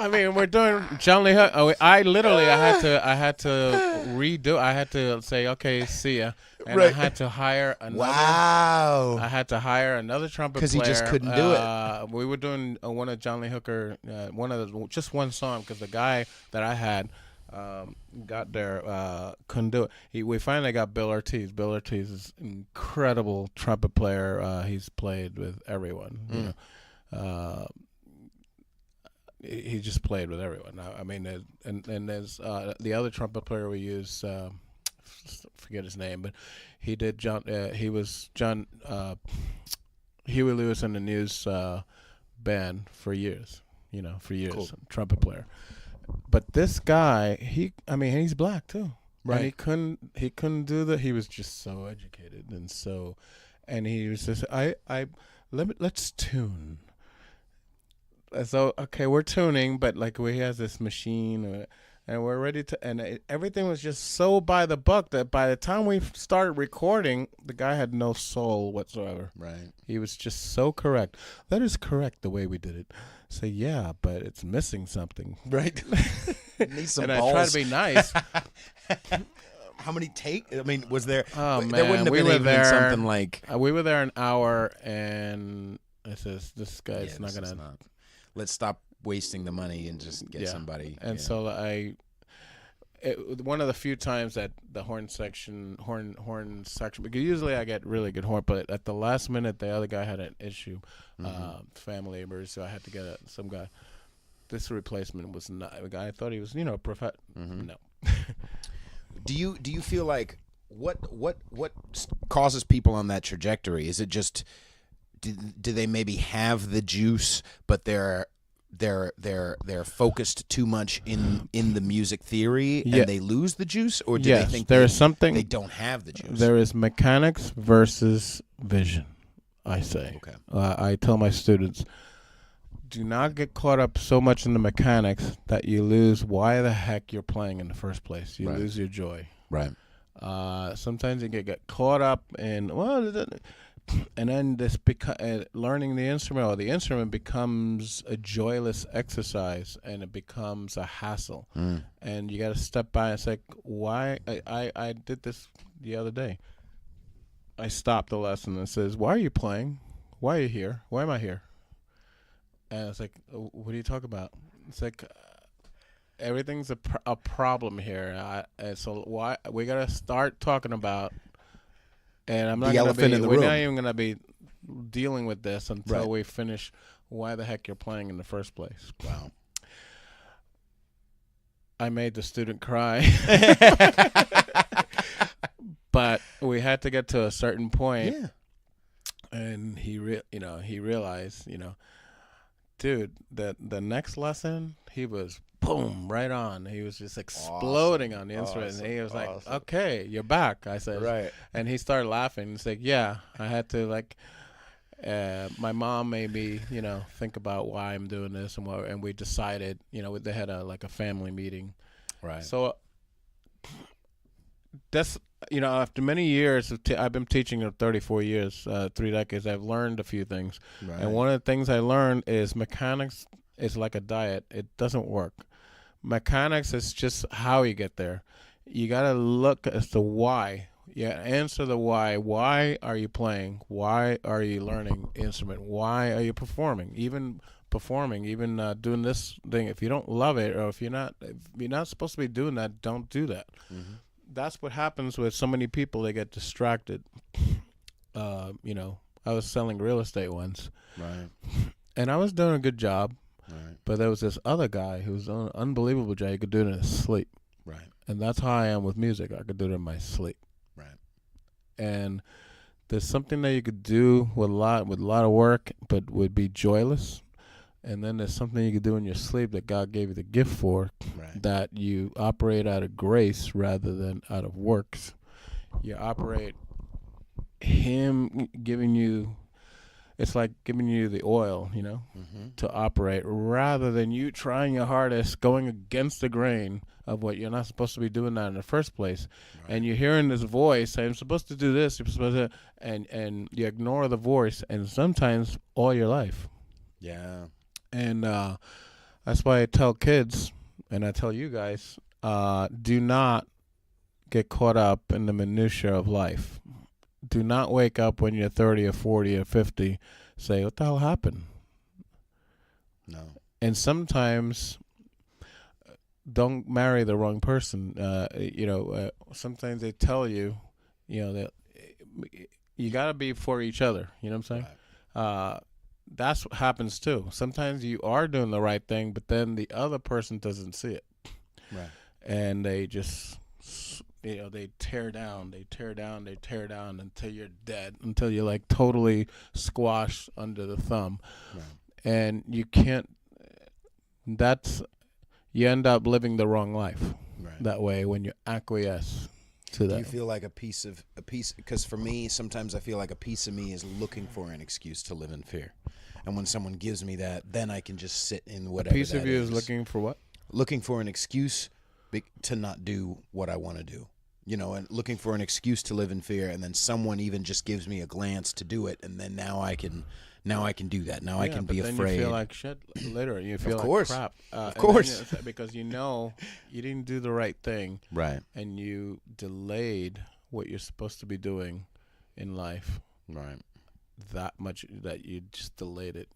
I mean, we're doing John Lee Hook. I had to redo. I had to say, okay, see ya, and I had to hire another. Wow. I had to hire another trumpet player because he just couldn't do it. We were doing one of John Lee Hooker, just one song, because the guy that I had got there couldn't do it. We finally got Bill Ortiz. Bill Ortiz is an incredible trumpet player. He's played with everyone. He just played with everyone. I mean, there's the other trumpet player we use. Forget his name, but he did John. He was John Huey Lewis and the News band for years. For years, cool. Trumpet player. But this guy, he's black too. Right. And he couldn't do that. He was just so educated and he was just let's tune. So okay, we're tuning, but like we have this machine, and we're ready to, and everything was just so by the book that by the time we started recording, the guy had no soul whatsoever. Right. He was just so correct. That is correct the way we did it. So yeah, but it's missing something. Right. Need some and balls. I try to be nice. How many take? I mean, was there? Oh man, there wouldn't have been even there, something like. We were there an hour, and it says this guy's not gonna. Let's stop wasting the money and just get somebody. And so one of the few times that the horn section, because usually I get really good horn, but at the last minute the other guy had an issue, family emergency, so I had to get some guy. This replacement was not a guy. I thought he was, No. Do you feel like what causes people on that trajectory? Is it just? Do they maybe have the juice, but they're focused too much in the music theory and they lose the juice, or do they think there is something they don't have the juice? There is mechanics versus vision. I say. Okay. I tell my students, do not get caught up so much in the mechanics that you lose why the heck you're playing in the first place. You lose your joy. Right. Sometimes you get caught up in and then learning the instrument, or the instrument becomes a joyless exercise, and it becomes a hassle. And you got to step by. It's like, why? I did this the other day. I stopped the lesson and says, "Why are you playing? Why are you here? Why am I here?" And it's like, what are you talking about? It's like, everything's a problem here. And so why we got to start talking about. And I'm not the elephant in the we're room. not even going to be dealing with this until Right. we finish why the heck you're playing in the first place. Wow. I made the student cry. But we had to get to a certain point. Yeah. And he realized, dude, the next lesson, he was boom, right on. He was just exploding on the instrument. And he was like, "Okay, you're back." I said, Right. And he started laughing. It's like, yeah, I had to my mom made me, think about why I'm doing this and we decided, they had a family meeting. Right. So that's, after many years I've been teaching 34 years, 3 decades, I've learned a few things. Right. And one of the things I learned is mechanics is like a diet. It doesn't work. Mechanics is just how you get there. You got to look as to why. Yeah, answer the why. Why are you playing? Why are you learning instrument? Why are you performing? Even doing this thing. If you don't love it, or if you're not supposed to be doing that, don't do that. Mm-hmm. That's what happens with so many people. They get distracted. I was selling real estate once. Right. And I was doing a good job. Right. But there was this other guy who was doing an unbelievable job. He could do it in his sleep. Right. And that's how I am with music. I could do it in my sleep. Right. And there's something that you could do with a lot of work, but would be joyless. And then there's something you could do in your sleep that God gave you the gift for, Right. that you operate out of grace rather than out of works. You operate Him giving you. It's like giving you the oil, Mm-hmm. to operate, rather than you trying your hardest, going against the grain of what you're not supposed to be doing that in the first place. Right. And you're hearing this voice saying, "I'm supposed to do this, you're supposed to," and you ignore the voice, and sometimes all your life. Yeah. And that's why I tell kids, and I tell you guys, do not get caught up in the minutia of life. Do not wake up when you're 30 or 40 or 50, say, "What the hell happened?" No. And sometimes don't marry the wrong person. Sometimes they tell you, that you got to be for each other. You know what I'm saying? Right. That's what happens too. Sometimes you are doing the right thing, but then the other person doesn't see it. Right. And they just... they tear down until you're dead, until you're like totally squashed under the thumb. Right. And you can't, you end up living the wrong life. Right. That way when you acquiesce to that. Do you feel like a piece, because for me, sometimes I feel like a piece of me is looking for an excuse to live in fear. And when someone gives me that, then I can just sit in whatever that is. A piece of you is looking for what? Looking for an excuse to not do what I want to do, and looking for an excuse to live in fear, and then someone even just gives me a glance to do it, and then now I can do that. Now I can be then afraid. You feel like shit later. You feel like crap. Of course, because you didn't do the right thing, right? And you delayed what you're supposed to be doing in life, right? That much that you just delayed it.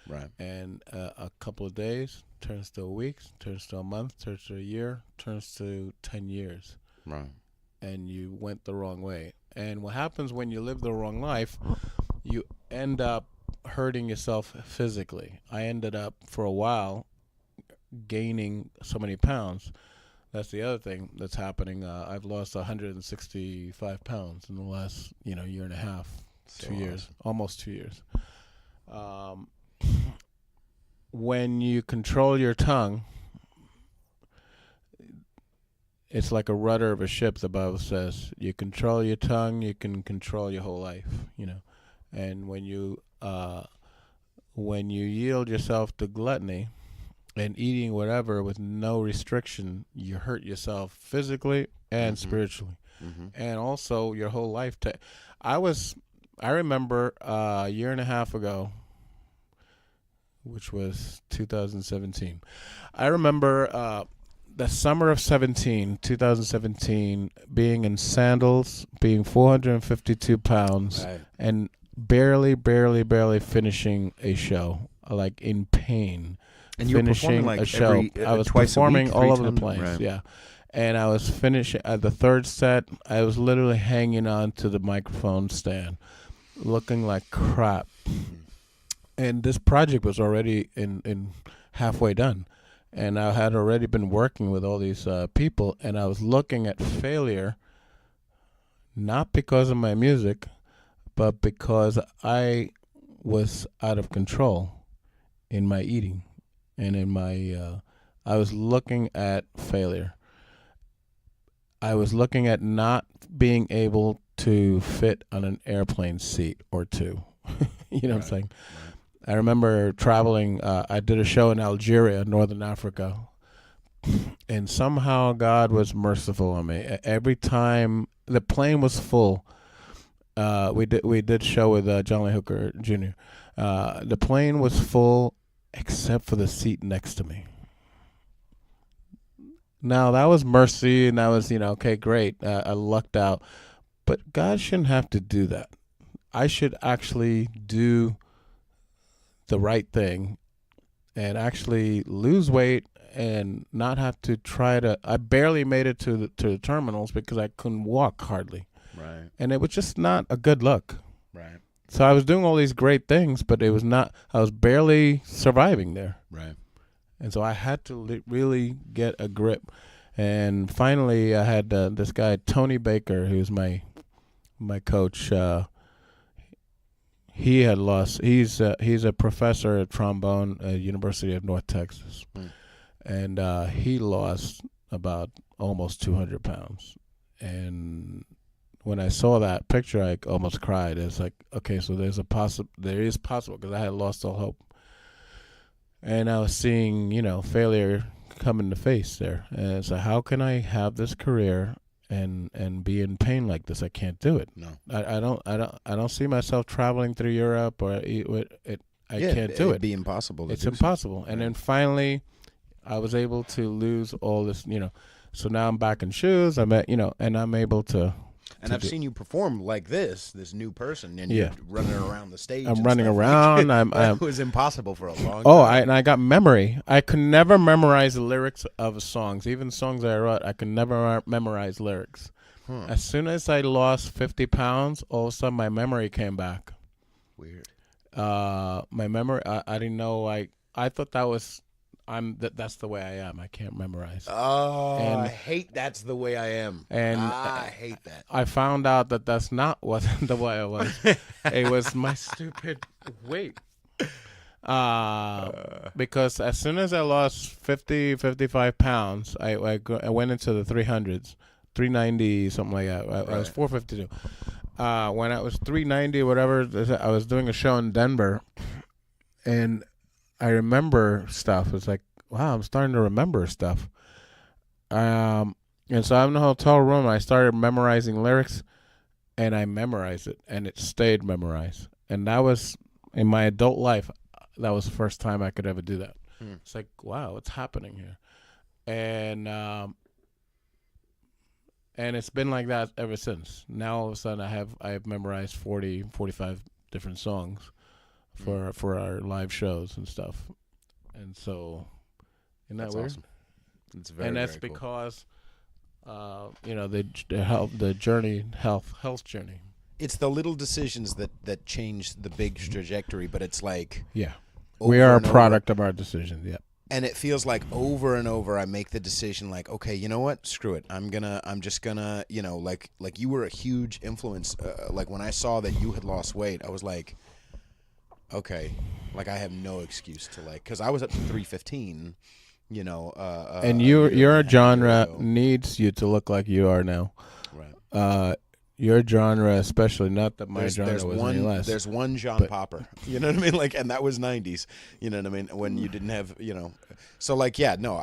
Right. And a couple of days turns to a week, turns to a month, turns to a year, turns to 10 years. Right. And you went the wrong way. And what happens when you live the wrong life, you end up hurting yourself physically. I ended up, for a while, gaining so many pounds. That's the other thing that's happening. I've lost 165 pounds in the last, year and a half, 2 years, almost 2 years. When you control your tongue, it's like a rudder of a ship, the Bible says. You control your tongue, you can control your whole life, And when you yield yourself to gluttony, and eating whatever with no restriction, you hurt yourself physically and spiritually, and also your whole life. I remember a year and a half ago, which was 2017. I remember the summer of 2017, being in sandals, being 452 pounds, and barely finishing a show, like in pain. And you were performing like a show. I was twice performing a week, all over the times? place, Right. yeah. And I was finishing at the third set. I was literally hanging on to the microphone stand, looking like crap. And this project was already in halfway done, and I had already been working with all these people, and I was looking at failure, not because of my music, but because I was out of control in my eating, and in my I was looking at failure. I was looking at not being able to fit on an airplane seat or two. You know what I'm saying? I remember traveling. I did a show in Algeria, Northern Africa, and somehow God was merciful on me. Every time the plane was full, we did show with John Lee Hooker Jr. The plane was full except for the seat next to me. Now that was mercy, and that was okay, great. I lucked out, but God shouldn't have to do that. I should actually do the right thing and actually lose weight and not have to try to. I barely made it to the terminals because I couldn't walk hardly. Right. And it was just not a good look. Right. So I was doing all these great things, but it was not. I was barely surviving there. Right. And so I had to really get a grip. And finally, I had this guy Tony Baker, who's my coach. He had lost. He's a professor at trombone at University of North Texas, and he lost about almost 200 pounds. And when I saw that picture, I almost cried. It's like, okay, so there is possible because I had lost all hope, and I was seeing failure come in the face there. And so, how can I have this career and be in pain like this? I can't do it. No, I don't see myself traveling through Europe or it. I can't do it. It'd be impossible. It's impossible. And then finally, I was able to lose all this. So now I'm back in shoes. I'm at and I'm able to. And I've seen you perform like this new person, and you're running around the stage. I'm running around. It was impossible for a long time. I got memory. I could never memorize the lyrics of songs, even songs I wrote. I could never memorize lyrics. As soon as I lost 50 pounds, all of a sudden my memory came back. Weird. My memory. I didn't know. I thought that was. That's the way I am. I can't memorize. Oh, I hate that's the way I am. And I hate that. I found out that that's not the way I was. It was my stupid weight. Because as soon as I lost 55 pounds, I went into the 300s, 390, something like that. I was 452. When I was 390 or whatever, I was doing a show in Denver, and I remember stuff. It's like, wow, I'm starting to remember stuff. And so I'm in the hotel room. I started memorizing lyrics, and I memorized it, and it stayed memorized. And that was, in my adult life, that was the first time I could ever do that. It's like, wow, what's happening here? And it's been like that ever since. Now all of a sudden I've memorized 40, 45 different songs for our live shows and stuff. And so, isn't that weird? Awesome. It's very, and that's very cool. because the journey, health journey. It's the little decisions that change the big trajectory, but it's like We are a product of our decisions. Yeah. And it feels like over and over I make the decision like, okay, you know what? Screw it. I'm just gonna, like you were a huge influence. Like when I saw that you had lost weight, I was like, okay, like I have no excuse to because I was up to 315, and your genre needs you to look like you are now. Right. your genre, especially. Not that my genre was any less. There's one John Popper. You know what I mean? Like, and that was '90s. You know what I mean? When you didn't have, So like, yeah, no,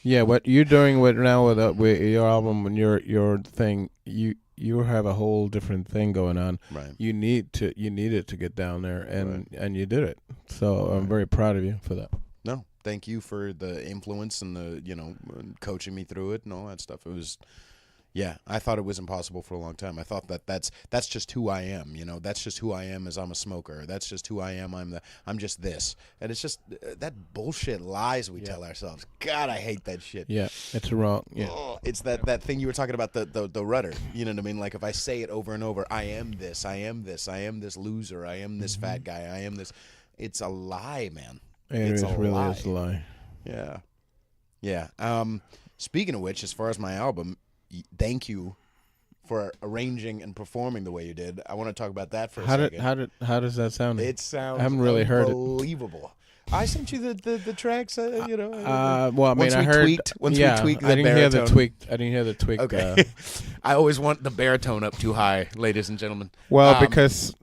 Yeah, what you're doing with your album and your thing, you have a whole different thing going on. Right. You needed to get down there, and you did it. So I'm very proud of you for that. No, thank you for the influence and the coaching me through it and all that stuff. It was. Yeah, I thought it was impossible for a long time. I thought that's just who I am, That's just who I am as I'm a smoker. That's just who I am. I'm just this. And it's just that bullshit lies we tell ourselves. God, I hate that shit. Yeah, it's wrong. Yeah. Oh, it's that thing you were talking about, the rudder. You know what I mean? Like if I say it over and over, I am this, I am this, I am this loser, I am this fat guy, I am this. It's a lie, man. It's really is a lie. Yeah. Yeah. Speaking of which, as far as my album, thank you for arranging and performing the way you did. I want to talk about that for a second. How does that sound? It sounds I haven't really heard it. Unbelievable. I sent you the tracks, well, I mean, I heard once we tweaked the I didn't baritone. I didn't hear the tweak. Okay. I always want the baritone up too high, ladies and gentlemen. Well, because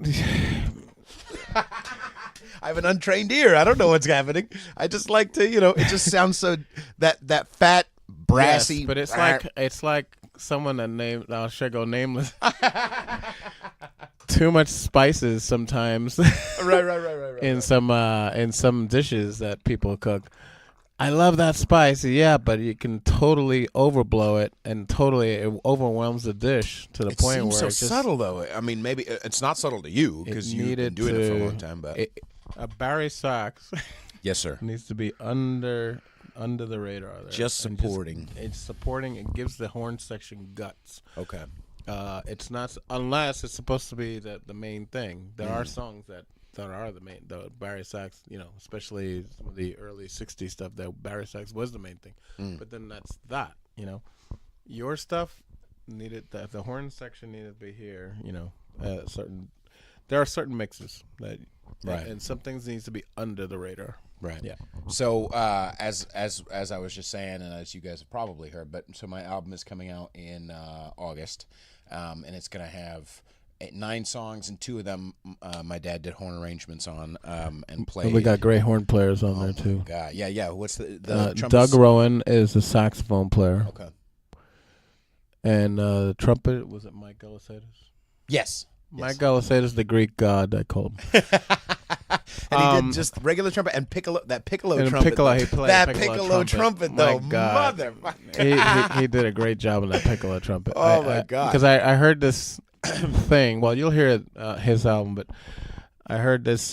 I have an untrained ear. I don't know what's happening. I just like to, it just sounds so that fat brassy. Yes, but it's like someone that named. I should go nameless. Too much spices sometimes. Right. In some dishes that people cook. I love that spice, but you can totally overblow it, and it overwhelms the dish to the point where it seems so subtle, though. I mean, maybe it's not subtle to you because you've been doing it for a long time. But a Barry sax, yes, sir, needs to be under the radar there. Just supporting. It's supporting. It gives the horn section guts. Okay. It's not unless it's supposed to be the main thing. There are songs that are the Barry sax, especially some of the early '60s stuff. That Barry sax was the main thing. But then that's that. Your stuff needed the horn section needed to be here. There are certain mixes that and some things needs to be under the radar. Right. Yeah. So as I was just saying, and as you guys have probably heard, so my album is coming out in August, and it's gonna have 9 songs, and 2 of them my dad did horn arrangements on and played. And we got great horn players on there too. God, yeah. What's the Doug Rowan is the saxophone player. Okay. And the trumpet, was it Mike Galisatis? Yes. Mike Galisatis, the Greek god, I call him. And he did just regular trumpet and piccolo. That piccolo and trumpet. He played that piccolo trumpet, though, motherfucker. He did a great job on that piccolo trumpet. Oh my god! Because I heard this thing. Well, you'll hear his album, but I heard this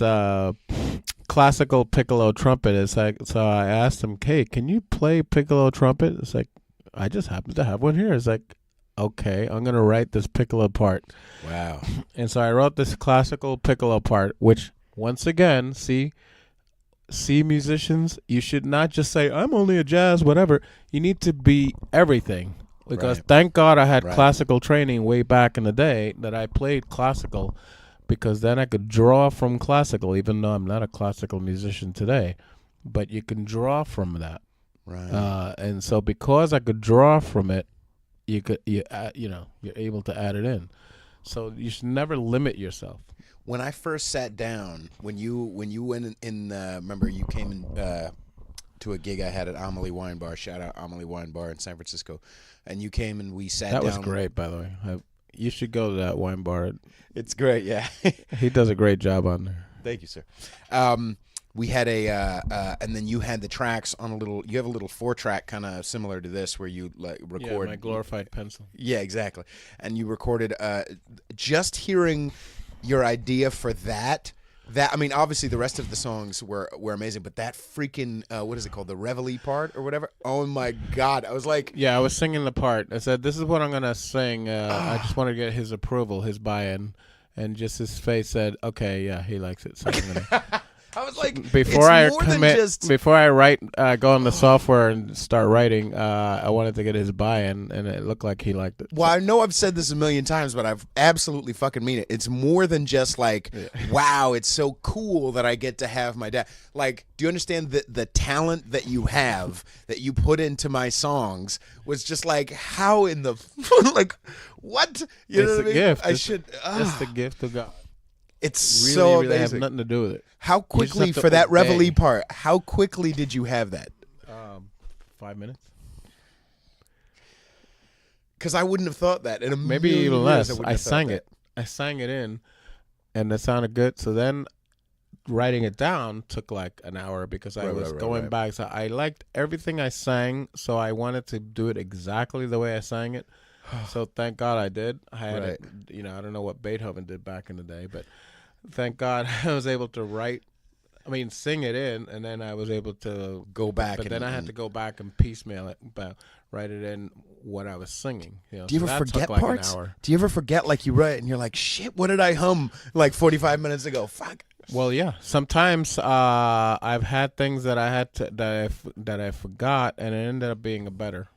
classical piccolo trumpet. It's like, so I asked him, "Hey, can you play piccolo trumpet?" It's like, I just happen to have one here. It's like, okay, I'm gonna write this piccolo part. Wow! And so I wrote this classical piccolo part, which, once again, see musicians, you should not just say, I'm only a jazz, whatever. You need to be everything. Because thank God I had classical training way back in the day that I played classical, because then I could draw from classical, even though I'm not a classical musician today. But you can draw from that. Right. And so because I could draw from it, you're able to add it in. So you should never limit yourself. When I first sat down, when you went in, remember you came in to a gig I had at Amelie Wine Bar. Shout out Amelie Wine Bar in San Francisco, and you came and we sat down. That was great, by the way. You should go to that wine bar. It's great, yeah. He does a great job on there. Thank you, sir. We had and then you had the tracks on you have a little 4-track kind of similar to this where you record. Yeah, my glorified pencil. Yeah, exactly. And you recorded, just hearing your idea for that, I mean, obviously the rest of the songs were amazing, but that freaking, what is it called? The Reveille part or whatever? Oh my God. I was like. Yeah, I was singing the part. I said, this is what I'm going to sing. I just want to get his approval, his buy-in. And just his face said, okay, yeah, he likes it. So I'm gonna I was like, before it's I more than commit, just... before I write, go on the software and start writing, I wanted to get his buy-in, and it looked like he liked it. Well, I know I've said this a million times, but I've absolutely fucking mean it. It's more than just like, wow, it's so cool that I get to have my dad. Like, do you understand the talent that you have, that you put into my songs, was just like, how in the... like, what? You know what I mean? Gift. It's the gift of God. It's Really, so really have amazing. nothing to do with it. How quickly, have to for that obey. Reveille part, how quickly did you have that? 5 minutes. Because I wouldn't have thought that. In a Maybe million even years, less. wouldn't I have thought sang that. it. I sang it in, and it sounded good. So then writing it down took like an hour because I was going back. So I liked everything I sang, so I wanted to do it exactly the way I sang it. So thank God I did. I had, I don't know what Beethoven did back in the day, but thank God I was able to sing it in, and then I was able to Go back. But then I had to go back and piecemeal it, write it in what I was singing. You know, Do you so ever that forget took like parts? an hour. Do you ever forget, like, you write and you're like, shit, what did I hum like 45 minutes ago? Fuck. Well, yeah. Sometimes I've had things that I had to, that I forgot, and it ended up being a better.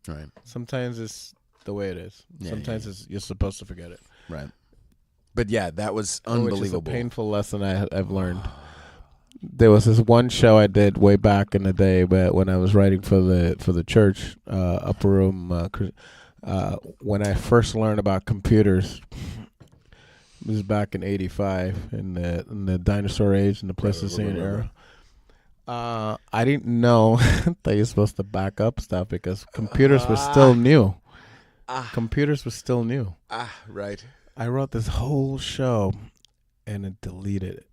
Right. Sometimes it's the way it is. Sometimes it's you're supposed to forget it. Right. But yeah, that was unbelievable. Which is a painful lesson I've learned. There was this one show I did way back in the day, but when I was writing for the church upper room, when I first learned about computers, it was back in '85 in the dinosaur age and the Pleistocene era. I didn't know that you're supposed to back up stuff because computers were still new. Computers were still new. Right. I wrote this whole show and it deleted it.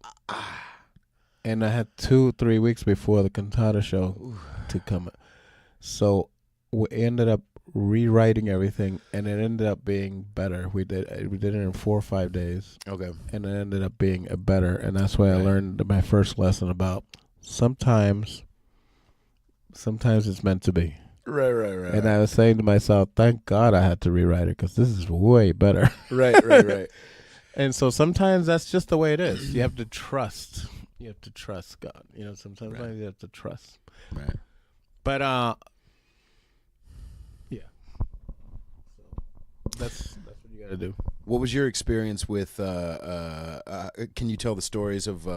And I had 2-3 weeks before the cantata show to come. So we ended up rewriting everything, and it ended up being better. We did it in 4 or 5 days. Okay. And it ended up being better, and that's why I learned my first lesson about sometimes it's meant to be. Right. And I was saying to myself, thank God I had to rewrite it because this is way better. Right. And so sometimes that's just the way it is. You have to trust. You have to trust God. You know, sometimes you have to trust. Right. But yeah. So that's what you got to do. What was your experience with? Can you tell the stories of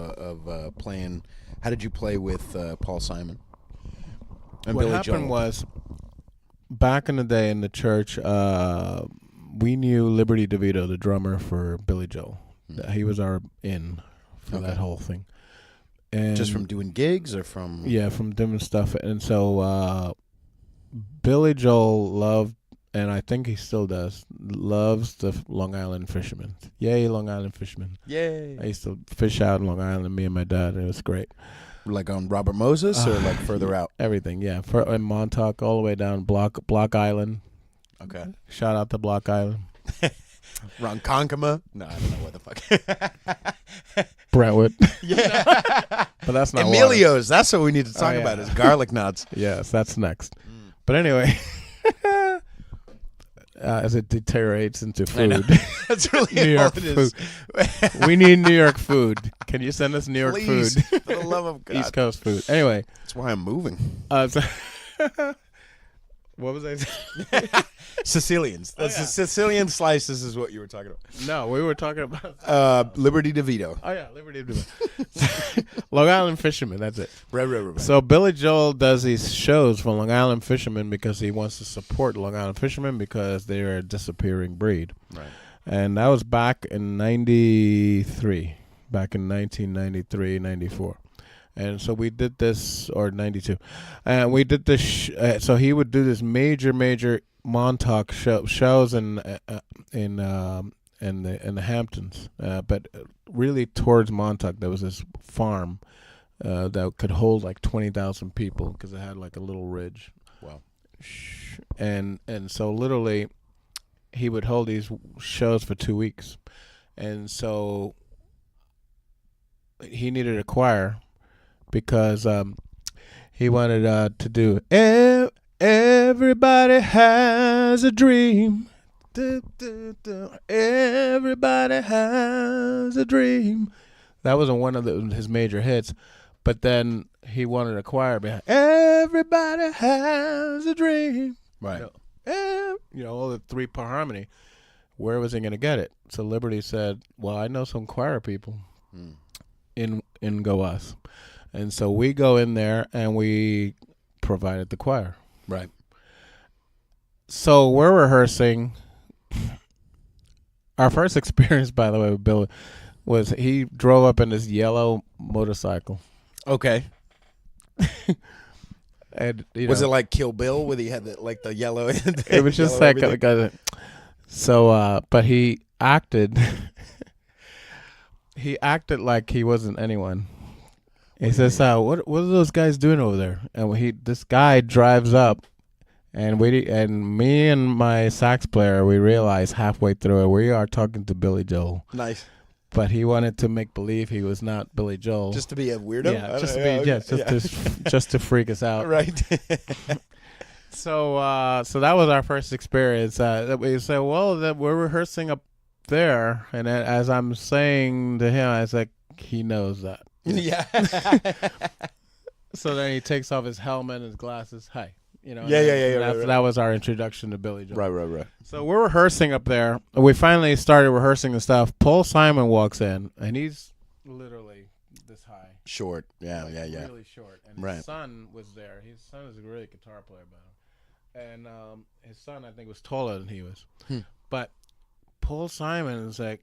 playing? How did you play with Paul Simon? And what Billy happened Joel? was, back in the day in the church, we knew Liberty DeVito, the drummer for Billy Joel. He was our in for that whole thing. And just from doing gigs or from? Yeah, from doing stuff. And so Billy Joel loved, and I think he still loves the Long Island fishermen. Yay, Long Island fishermen. Yay. I used to fish out in Long Island, me and my dad. It was great. Like on Robert Moses or like further out? Everything, yeah. In Montauk, all the way down Block Island. Okay. Shout out to Block Island. Ronkonkoma? No, I don't know what the fuck. Brentwood. Yeah. But that's not Emilio's. That's what we need to talk about is garlic knots. Yes, that's next. But anyway, as it deteriorates into food. That's really New York all it is. food. We need New York food. Can you send us New York Please, food? for the love of God. East Coast food. Anyway. That's why I'm moving. What was I saying? Sicilians. That's the Sicilian slices is what you were talking about. No, we were talking about Liberty DeVito. Oh yeah, Liberty DeVito. Long Island fishermen, that's it. Right. So Billy Joel does these shows for Long Island fishermen because he wants to support Long Island fishermen because they're a disappearing breed. Right. And that was back in 93, back in 1993, 94. And so we did this, or 92, and we did this. So he would do this major Montauk shows in the Hamptons, but really towards Montauk there was this farm that could hold like 20,000 people because it had like a little ridge. Wow. And so literally, he would hold these shows for 2 weeks, and so he needed a choir. Because he wanted to do everybody has a dream. Everybody has a dream. That wasn't one of his major hits. But then he wanted a choir behind. Everybody has a dream. Right. All the 3-part harmony. Where was he going to get it? So Liberty said, well, I know some choir people in Go Us. And so we go in there and we provided the choir. Right. So we're rehearsing. Our first experience, by the way, with Bill was he drove up in this yellow motorcycle. Okay. And was it like Kill Bill, where he had the yellow? It was just like so. But he acted. He acted like he wasn't anyone. He says, "What are those guys doing over there?" And this guy drives up, and me and my sax player, we realize halfway through it, we are talking to Billy Joel. Nice. But he wanted to make believe he was not Billy Joel, just to be a weirdo. Yeah, just to freak us out. Right. So that was our first experience. We said, well, we're rehearsing up there, and as I'm saying to him, I was like, he knows that. Yeah. So then he takes off his helmet and his glasses. Hi. That was our introduction to Billy Joel. Right. So we're rehearsing up there. We finally started rehearsing the stuff. Paul Simon walks in, and he's literally this high. Short. Yeah. Really short. And right. His son was there. His son is a great guitar player, and his son, I think, was taller than he was. But Paul Simon is like,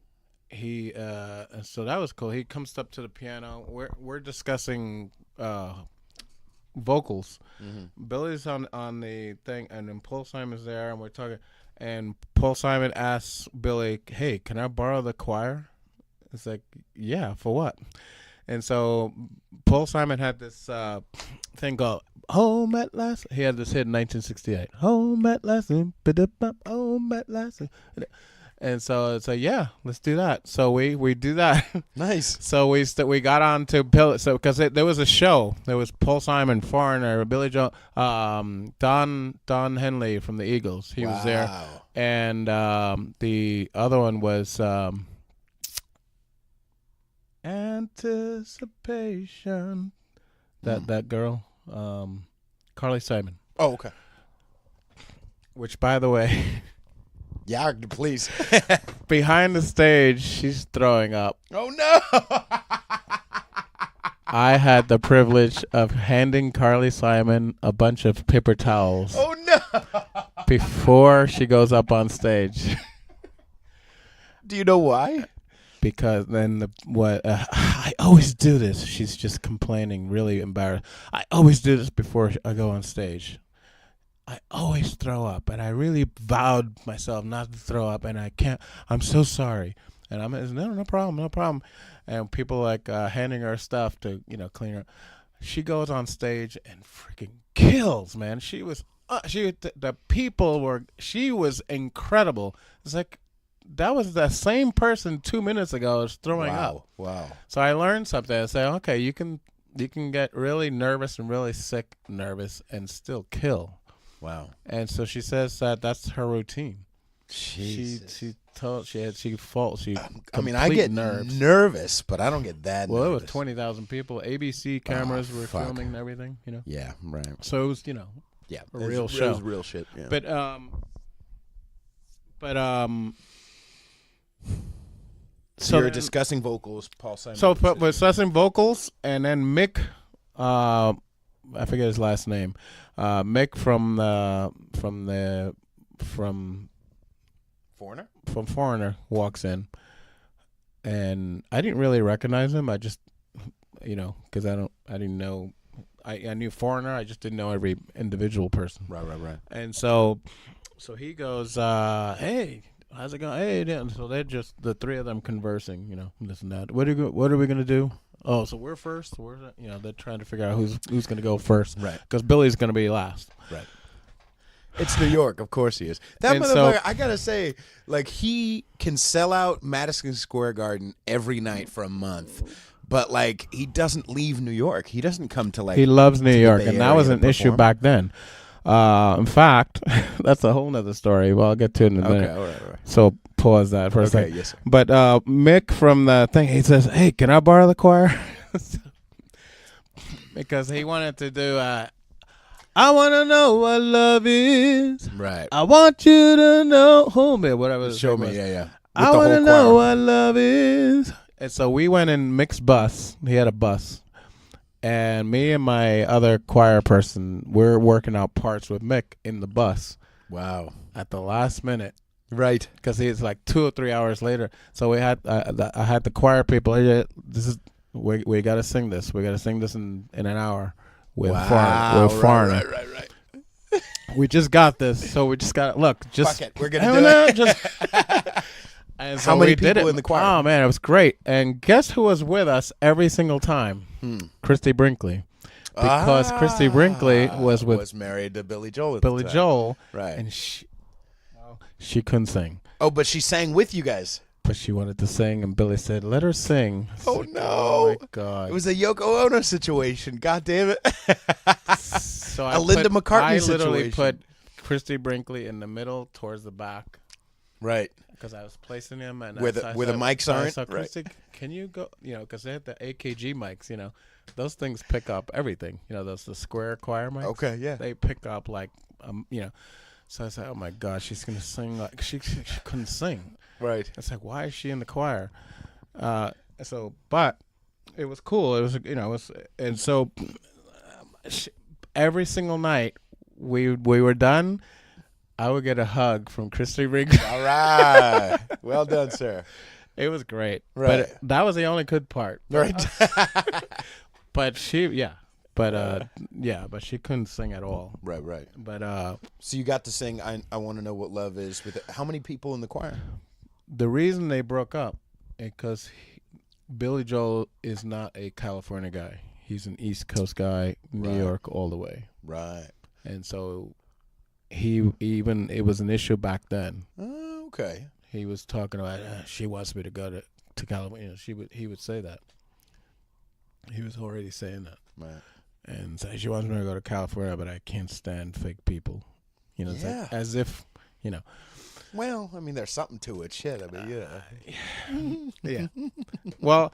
so that was cool. He comes up to the piano. We're discussing vocals. Billy's on the thing, and then Paul Simon's there, and we're talking. And Paul Simon asks Billy, "Hey, can I borrow the choir?" It's like, "Yeah, for what?" And so Paul Simon had this thing called "Home at Last." He had this hit in 1968. Home at last, home at last. And so it's like, yeah, let's do that. So we do that. Nice. So we got on to Bill. So because there was a show, there was Paul Simon, Foreigner, Billy Joel, Don Henley from the Eagles. He was there, and the other one was Anticipation. That girl, Carly Simon. Oh, okay. Which, by the way. Yeah, please. Behind the stage, she's throwing up. Oh, no. I had the privilege of handing Carly Simon a bunch of paper towels. Oh, no. Before she goes up on stage. Do you know why? Because then I always do this. She's just complaining, really embarrassed. I always do this before I go on stage. I always throw up, and I really vowed myself not to throw up, and I can't. I'm so sorry. And I'm no problem. And people like handing her stuff to clean her. She goes on stage and freaking kills, man. She was the people were. She was incredible. It's like that was the same person 2 minutes ago is throwing up. Wow. So I learned something. I say, okay, you can get really nervous and really sick, nervous, and still kill. Wow. And so she says that's her routine. Jesus. I get nervous, but I don't get that nervous. Well, it was 20,000 people. ABC cameras were filming and everything, Yeah, right. So it was, a real show. It was real shit, yeah. But so you're discussing vocals, Paul Simon. So we're discussing vocals, and then Mick, I forget his last name. Mick from Foreigner walks in, and I didn't really recognize him. I just, because I didn't know. I knew Foreigner. I just didn't know every individual person. Right. And so he goes, "Hey, how's it going?" Hey, and so they're just the three of them conversing, this and that. What are we gonna do? Oh, so we're first. They're trying to figure out who's going to go first. Right. Because Billy's going to be last. Right. It's New York. Of course he is. That motherfucker, I got to say, he can sell out Madison Square Garden every night for a month. But, he doesn't leave New York. He doesn't come to, He loves New York, and that was an issue back then. In fact, that's a whole nother story. Well, I'll get to it in a minute. Okay, all right. So pause that for a Okay, second. yes, sir. But Mick from the thing, he says, "Hey, can I borrow the choir?" Because he wanted to do. I want to know what love is. Right. I want you to know, homie, whatever. the Show thing me, was. yeah. I want to know what love is. And so we went in Mick's bus. He had a bus. And me and my other choir person, we're working out parts with Mick in the bus. Wow. At the last minute. Right. Because it's like 2 or 3 hours later. So we had, I had the choir people, "Hey, this is, we got to sing this. We got to sing this in an hour. With Foreigner. Right. We just got this, so we just got look. Just Fuck it, we're gonna do it. Just, and so How many we did people it. in the choir? Oh man, it was great. And guess who was with us every single time? Christy Brinkley, because Christy Brinkley was married to Billy Joel. Billy Joel, right? And she couldn't sing. Oh, but she sang with you guys. But she wanted to sing, and Billy said, "Let her sing." Oh no! Oh my God! It was a Yoko Ono situation. God damn it! So a Linda McCartney situation. I literally put Christy Brinkley in the middle, towards the back. Right. Because I was placing him, and where the mics aren't. So Christy, can you go? You know, because they have the AKG mics. You know, those things pick up everything. You know, those the square choir mics. Okay, yeah. They pick up like you know. So I said, "Oh my God, she's gonna sing like she couldn't sing." Right. It's like, why is she in the choir? But it was cool. It was, and so every single night we were done, I would get a hug from Christy Rigg. All right. Well done, sir. It was great. Right. But that was the only good part. Right. But but she couldn't sing at all. Right. But so you got to sing I Want to Know What Love Is with how many people in the choir? The reason they broke up is because Billy Joel is not a California guy. He's an East Coast guy, New York all the way. Right. And so it was an issue back then. Oh, okay. He was talking about she wants me to go to California. He would say that. He was already saying that. Right. And so she wants me to go to California, but I can't stand fake people. You know, it's like, as if, you know. Well, I mean, there's something to it. Shit, I mean, yeah. Well,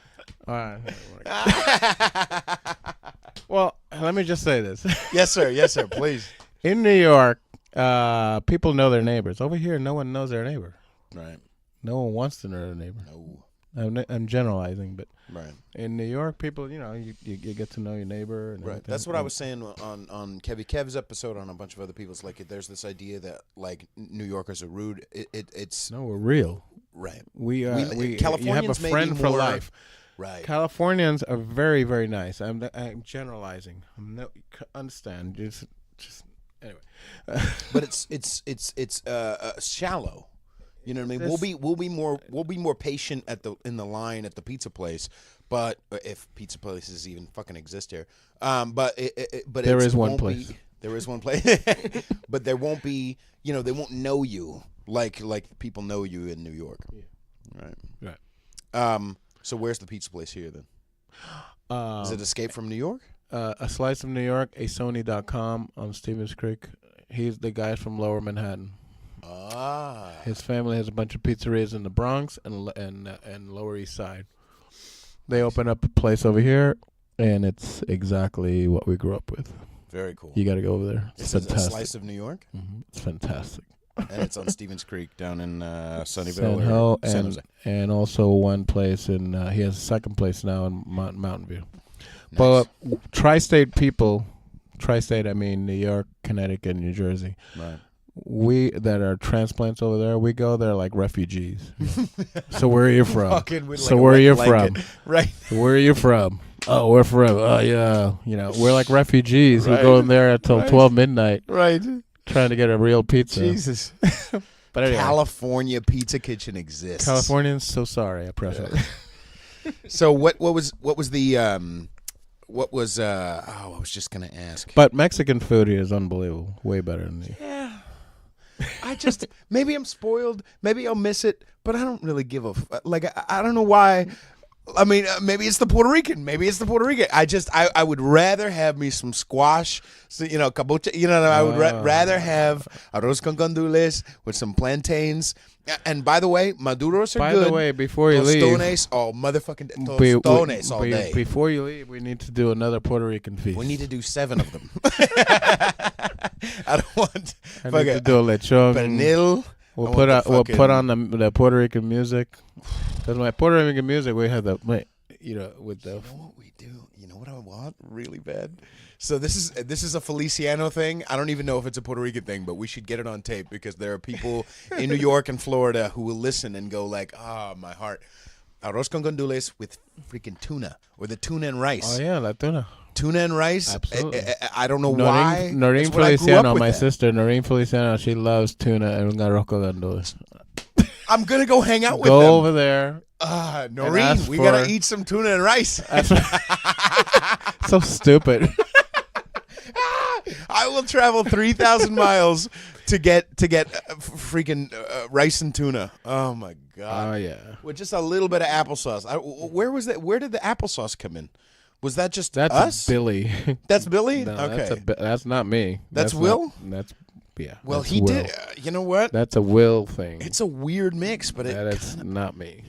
well, let me just say this. Yes, sir. Please. In New York, people know their neighbors. Over here, no one knows their neighbor. Right. No one wants to know their neighbor. No. I'm generalizing, but right. In New York, people, you get to know your neighbor. And right. That's what I was saying on Kev's episode, on a bunch of other people's. Like, there's this idea that like New Yorkers are rude. It's no, we're real. Right. We Californians you have a friend for life. Right. Californians are very, very nice. I'm generalizing. Understand. Just anyway. But it's shallow. You know what I mean? We'll be more patient in the line at the pizza place, but if pizza places even fucking exist here, but there is one place. There is one place, but there won't be. You know, they won't know you like people know you in New York. Yeah. Right. So where's the pizza place here then? Is it Escape from New York? A Slice of New York, asony.com on Stevens Creek. He's the guy from Lower Manhattan. Ah. His family has a bunch of pizzerias in the Bronx and Lower East Side. They open up a place over here, and it's exactly what we grew up with. Very cool. You got to go over there. It's fantastic. A Slice of New York? Mm-hmm. It's fantastic. And it's on Stevens Creek down in Sunnyvale. San Jose. And also one place he has a second place now in Mountain View. Nice. But tri-state people, I mean New York, Connecticut, New Jersey. Right. We that are transplants over there, we go there like refugees. So where are you from? Where are you from? Right. Where are you from? Oh, we're from. Oh, yeah. You know, we're like refugees. Right. We go in there until 12 midnight. Right. Trying to get a real pizza. Jesus. But anyway, California Pizza Kitchen exists. Californians, so sorry. I press it. So what was the I was just gonna ask. But Mexican food here is unbelievable. Way better than the. Yeah. Maybe I'm spoiled. Maybe I'll miss it, but I don't really give a like. I don't know why. I mean, maybe it's the Puerto Rican. Maybe it's the Puerto Rican. I would rather have me some squash, so, cabocha. I would rather have arroz con gandules with some plantains. And by the way, maduros are good. By the way, before you leave, tostones, motherfucking tostones all day. Before you leave, we need to do another Puerto Rican feast. We need to do 7 of them. I don't want. I need to do a lechon. Pernil. We'll put on the Puerto Rican music. Because my Puerto Rican music, we have with the. You know what we do? You know what I want really bad? So this is a Feliciano thing. I don't even know if it's a Puerto Rican thing, but we should get it on tape because there are people in New York and Florida who will listen and go like, my heart. Arroz con gandules with freaking tuna or the tuna and rice. Oh yeah, la tuna. Tuna and rice. Absolutely. I don't know why. Noreen Feliciano, my sister, Noreen Feliciano, she loves tuna and arroz con gandules. I'm gonna go hang out with them. Go over there. Noreen, we gotta eat some tuna and rice. So stupid. I will travel 3,000 miles to get freaking rice and tuna. Oh my god. Oh yeah. With just a little bit of applesauce. Where was that? Where did the applesauce come in? Was that just that's us? Billy. That's Billy. No, okay. That's not me. That's Will. Yeah. Well, that's he Will. did. You know what? That's a Will thing. It's a weird mix, but that is not me.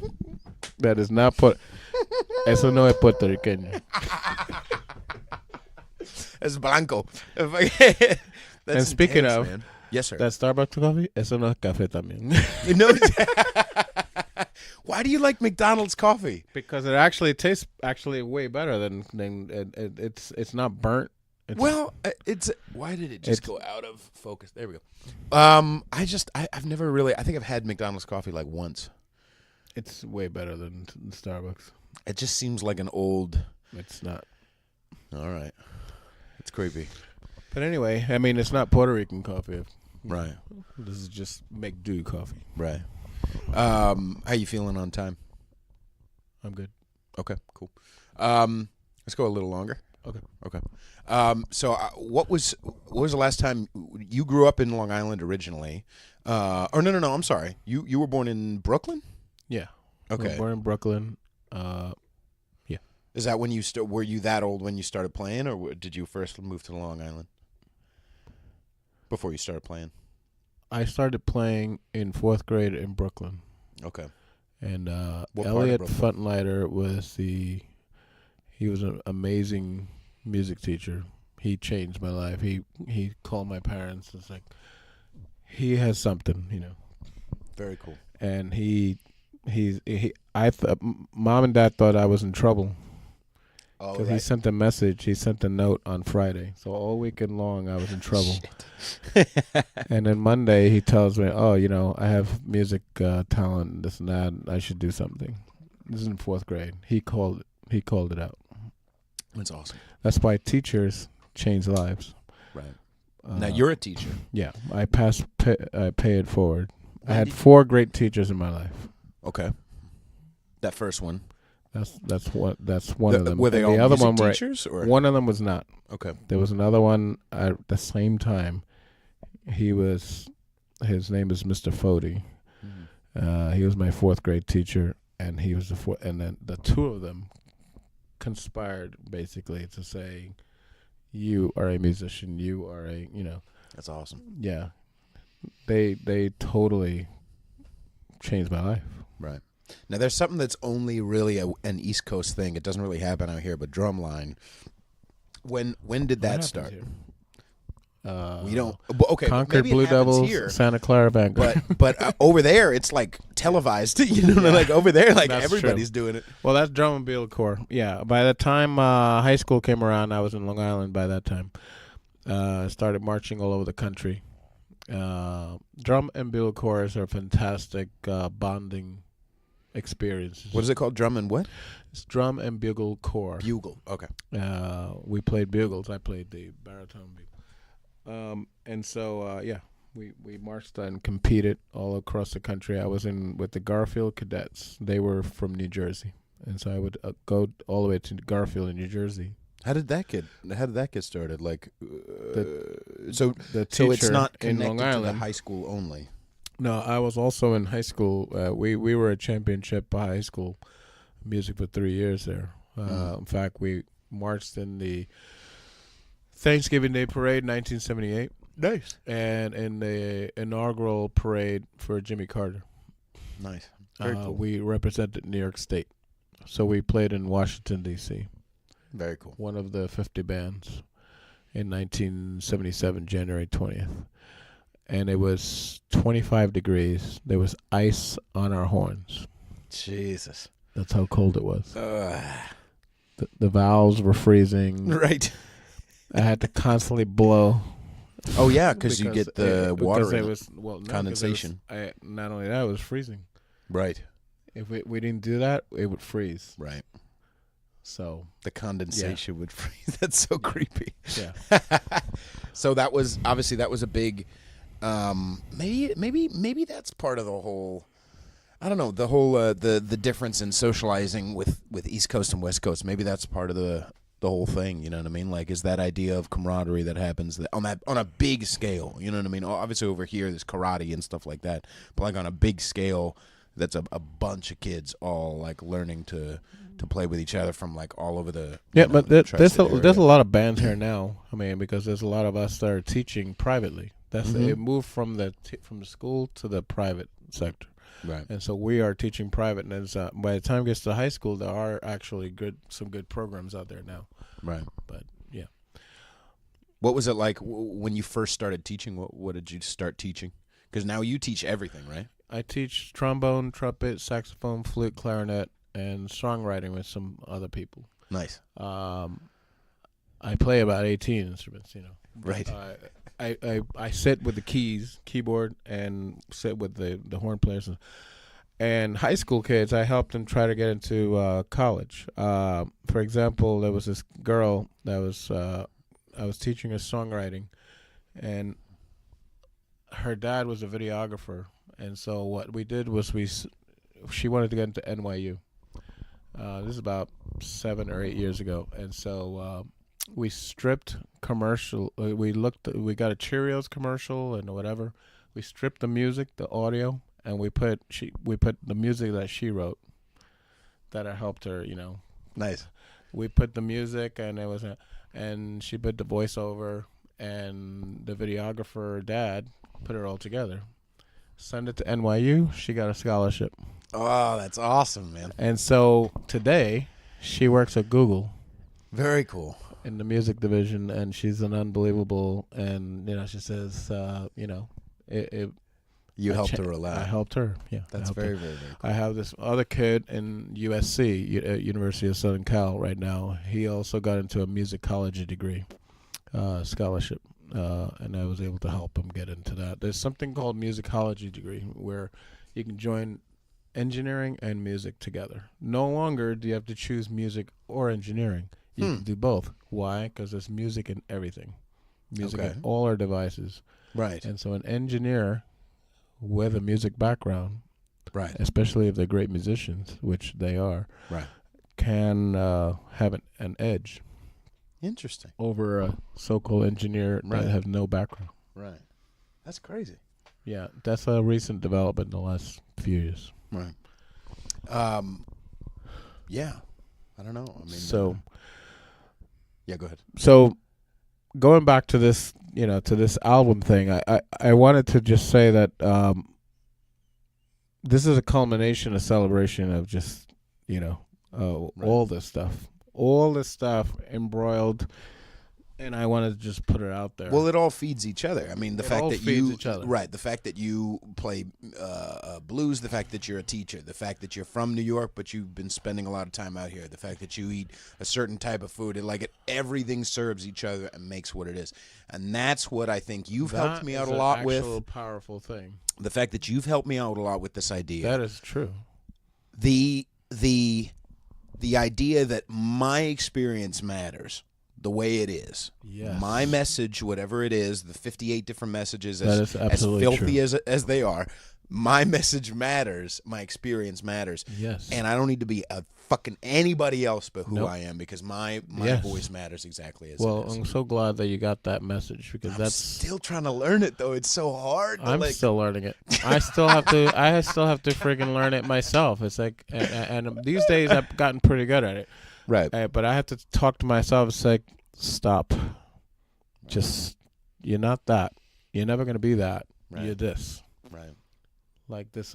That is not Eso no es puertorriqueño. It's blanco. And speaking intense, of, man. Yes, sir. That Starbucks coffee, eso no es café también. You know. Why do you like McDonald's coffee? Because it actually tastes way better than it's not burnt. Why did it just go out of focus? There we go. I've never really. I think I've had McDonald's coffee like once. It's way better than Starbucks. It just seems like an old. It's not. All right. It's creepy. But anyway, I mean, it's not Puerto Rican coffee. Right. This is just make do coffee. Right. How you feeling on time? I'm good. Okay, cool. Let's go a little longer. Okay. So what was the last time you grew up in Long Island originally? No, I'm sorry. You were born in Brooklyn? Yeah. Okay. I was born in Brooklyn. Yeah. Is that when were you that old when you started playing, or did you first move to Long Island before you started playing? I started playing in 4th grade in Brooklyn. Okay. And Elliot Funleiter he was an amazing music teacher. He changed my life. He called my parents. It's like he has something, Very cool. And Mom and Dad thought I was in trouble. Because he sent a message. He sent a note on Friday. So all weekend long, I was in trouble. And then Monday, he tells me, I have music talent, this and that. I should do something. This is in 4th grade. He called it out. That's awesome. That's why teachers change lives. Right. Now you're a teacher. Yeah. I pay it forward. I had 4 great teachers in my life. Okay. That first one. That's one of them. Were they and all the other music one teachers? Or? One of them was not. Okay. There was another one at the same time. His name is Mr. Fody. Mm-hmm. He was my 4th grade teacher, and he was and then the 2 of them conspired basically to say, "You are a musician. You are a That's awesome. Yeah, they totally changed my life. Right. Now, there's something that's only really an East Coast thing. It doesn't really happen out here, but drumline. When did that start? We don't. Okay, Concord Blue Devils, here, Santa Clara Vanguard. But over there, it's like televised. Like over there, like that's everybody's true. doing it. Well, that's drum and bugle corps. Yeah. By the time high school came around, I was in Long Island. By that time, started marching all over the country. Drum and bugle corps are fantastic bonding experiences. What is it called? Drum and what? It's drum and bugle corps. Bugle. Okay. We played bugles. I played the baritone bugle. And so, we marched and competed all across the country. I was with the Garfield Cadets. They were from New Jersey, and so I would go all the way to Garfield in New Jersey. How did that get started? Like, so it's not connected in Long Island to the high school only. No, I was also in high school. We were a championship high school music for 3 years there. In fact, we marched in the Thanksgiving Day Parade, 1978. Nice. And in the inaugural parade for Jimmy Carter. Nice. Very cool. We represented New York State. So we played in Washington, D.C. Very cool. One of the 50 bands in 1977, January 20th. And it was 25 degrees. There was ice on our horns. Jesus. That's how cold it was. The valves were freezing. Right. I had to constantly blow. Oh, yeah, because you get the water condensation. Not only that, it was freezing. Right. If we didn't do that, it would freeze. Right. So the condensation would freeze. That's so creepy. Yeah. So that was a big. Maybe that's part of the whole. I don't know, the whole the difference in socializing with East Coast and West Coast. Maybe that's part of the whole thing. You know what I mean? Like, is that idea of camaraderie that happens on a big scale? You know what I mean? Obviously, over here there's karate and stuff like that, but like on a big scale, that's a bunch of kids all like learning to play with each other from like all over the but there's a lot of bands here now. I mean, because there's a lot of us that are teaching privately. That's it moved from the school to the private sector. Right. And so we are teaching private, and by the time it gets to high school, there are actually some good programs out there now. Right. But yeah. What was it like when you first started teaching? What did you start teaching? Because now you teach everything, right? I teach trombone, trumpet, saxophone, flute, clarinet, and songwriting with some other people. Nice. I play about 18 instruments, you know. Right. I sit with the keyboard, and sit with the horn players. And high school kids, I helped them try to get into college. For example, there was this girl that I was teaching her songwriting, and her dad was a videographer. And so what we did was she wanted to get into NYU. This is about 7 or 8 years ago. And so we stripped commercial. We got a Cheerios commercial and whatever. We stripped the music, the audio, and we put the music that she wrote that I helped her, you know. Nice. We put the music, and and she put the voiceover, and the videographer dad put it all together. Send it to NYU. She got a scholarship. Oh, that's awesome, man. And so today, she works at Google. Very cool. In the music division, and she's an unbelievable. And she says, you helped her a lot. I helped her. Yeah, that's very, very, very cool. I have this other kid in USC, University of Southern Cal, right now. He also got into a musicology degree, scholarship. And I was able to help him get into that. There's something called musicology degree where you can join engineering and music together. No longer do you have to choose music or engineering. You can do both. Why? Because there's music in everything. Music in all our devices. Right. And so an engineer with a music background, right, especially if they're great musicians, which they are, right, can have an edge. Interesting. Over a so-called engineer that has no background. Right. That's crazy. Yeah, that's a recent development in the last few years. Right. Yeah. I don't know. I mean, yeah, go ahead. So going back to this, to this album thing, I wanted to just say that this is a culmination, a celebration of just, all this stuff. All this stuff embroiled, and I wanted to just put it out there. Well, it all feeds each other. I mean, the fact that you play blues, the fact that you're a teacher, the fact that you're from New York but you've been spending a lot of time out here, the fact that you eat a certain type of food, everything serves each other and makes what it is. And that's what I think you've helped me out a lot with. That's an actual powerful thing. The fact that you've helped me out a lot with this idea. That is true. The idea that my experience matters the way it is. Yes. My message, whatever it is, the 58 different messages, as filthy as they are, my message matters, my experience matters. Yes. And I don't need to be a fucking anybody else but who Nope. I am, because my Yes. voice matters exactly as Well, it is. I'm so glad that you got that message, because I'm that's still trying to learn it though. It's so hard. I'm still learning it. I still have to freaking learn it myself. It's like, and these days I've gotten pretty good at it. right. But I have to talk to myself. It's like, stop. Just, you're not that. You're never going to be that. Right. You're this. Right. Like this,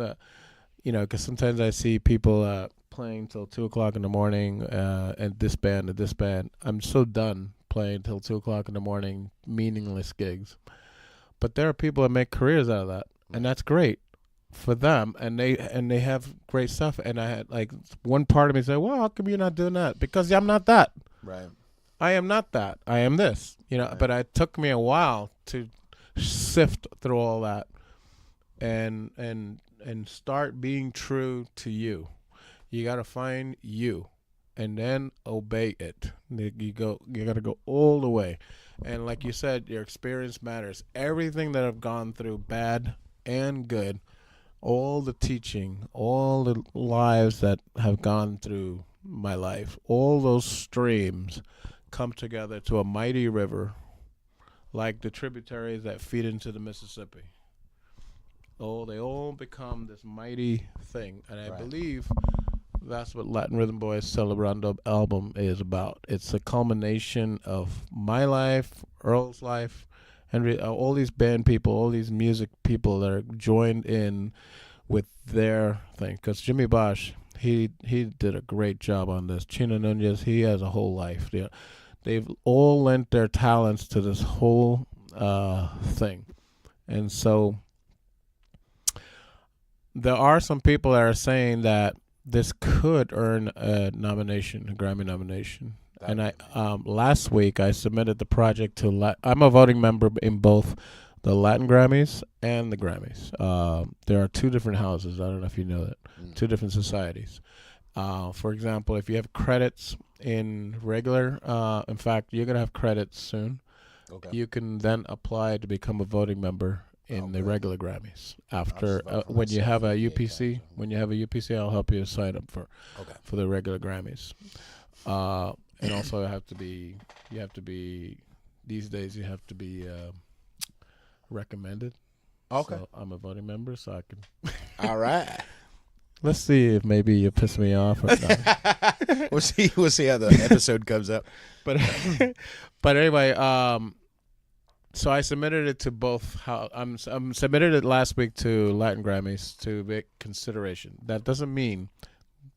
because sometimes I see people playing till 2:00 in the morning, and this band. I'm so done playing till 2:00 in the morning, meaningless gigs. But there are people that make careers out of that, and that's great for them. And they have great stuff. And I had like one part of me say, "Well, how come you're not doing that?" Because I'm not that. Right. I am not that. I am this. Right. But it took me a while to sift through all that, and start being true to you. You got to find you, and then obey it. You got to go all the way. And like you said, your experience matters. Everything that I've gone through, bad and good, all the teaching, all the lives that have gone through my life, all those streams come together to a mighty river, like the tributaries that feed into the Mississippi. Oh, they all become this mighty thing. And I believe that's what Latin Rhythm Boys' Celebrando album is about. It's a culmination of my life, Earl's life, and all these band people, all these music people that are joined in with their thing. Because Jimmy Bosch, he did a great job on this. Chino Nunez, he has a whole life. They've all lent their talents to this whole thing. And so there are some people that are saying that this could earn a nomination, a Grammy nomination. And I last week I submitted the project to I'm a voting member in both the Latin Grammys and the Grammys. There are two different houses. I don't know if you know that. Two different societies. For example, if you have credits in regular, in fact, you're going to have credits soon. Okay. You can then apply to become a voting member in the regular Grammys. After when you have a UPC, I'll help you sign up for the regular Grammys. And also you have to be these days you have to be recommended. Okay. So I'm a voting member, so I can. All right. Let's see if maybe you piss me off or not. We'll see how the episode comes up. But anyway, so I submitted it to both. I'm submitted it last week to Latin Grammys to make consideration. That doesn't mean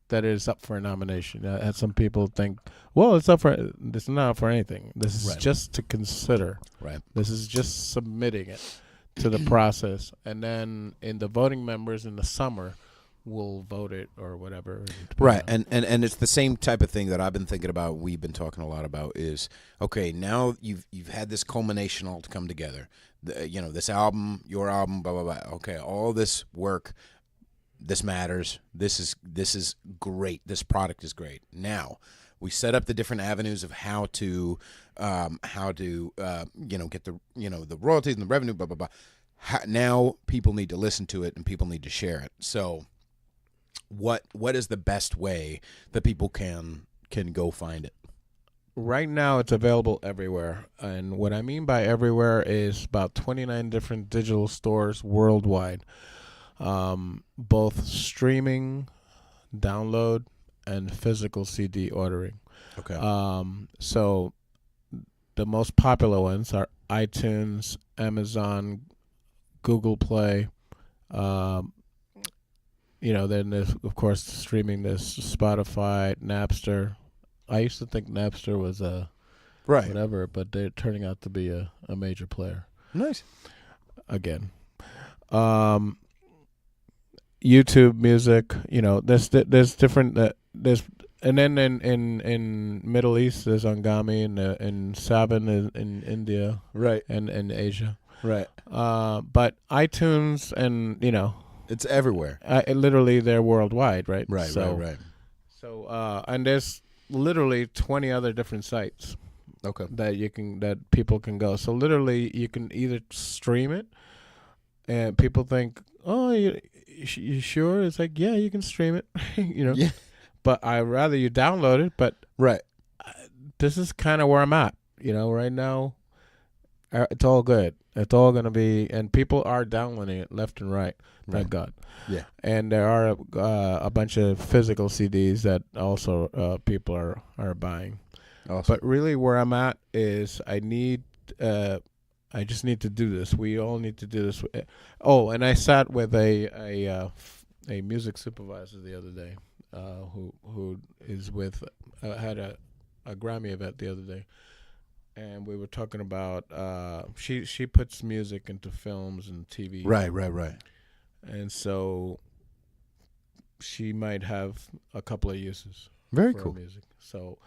that it is up for a nomination. Some people think, well, it's not up for anything. This is just to consider. Right. This is just submitting it to the process, and then in the voting members in the summer will vote it or whatever. Right, and it's the same type of thing that I've been thinking about. We've been talking a lot about is, okay, now you've had this culmination all to come together. This album, your album, blah blah blah. Okay, all this work, this matters. This is great. This product is great. Now we set up the different avenues of how to get the the royalties and the revenue, blah blah blah. Now people need to listen to it and people need to share it. So what is the best way that people can go find it? Right now it's available everywhere. And what I mean by everywhere is about 29 different digital stores worldwide. Both streaming, download, and physical CD ordering. Okay. So the most popular ones are iTunes, Amazon, Google Play. Then there's, of course, streaming. There's Spotify, Napster. I used to think Napster was whatever, but they're turning out to be a major player. Nice. Again. YouTube Music, there's different and then in Middle East there's Angami and Saban in India, right, and in Asia, right. But iTunes and it's everywhere. Literally they're worldwide, right? Right. So and there's literally 20 other different sites. Okay. That people can go. So literally you can either stream it. And people think, oh, you sure? It's like, yeah, you can stream it, Yeah. But I'd rather you download it. But Right. this is kind of where I'm at, right now. It's all good. It's all going to be, and people are downloading it left and right. Thank God. Yeah. And there are a bunch of physical CDs that also people are buying. Awesome. But really where I'm at is I just need to do this. We all need to do this. Oh, and I sat with a music supervisor the other day who is with had a Grammy event the other day. And we were talking about she puts music into films and TV. Right. And so she might have a couple of uses. Very for cool. Music. So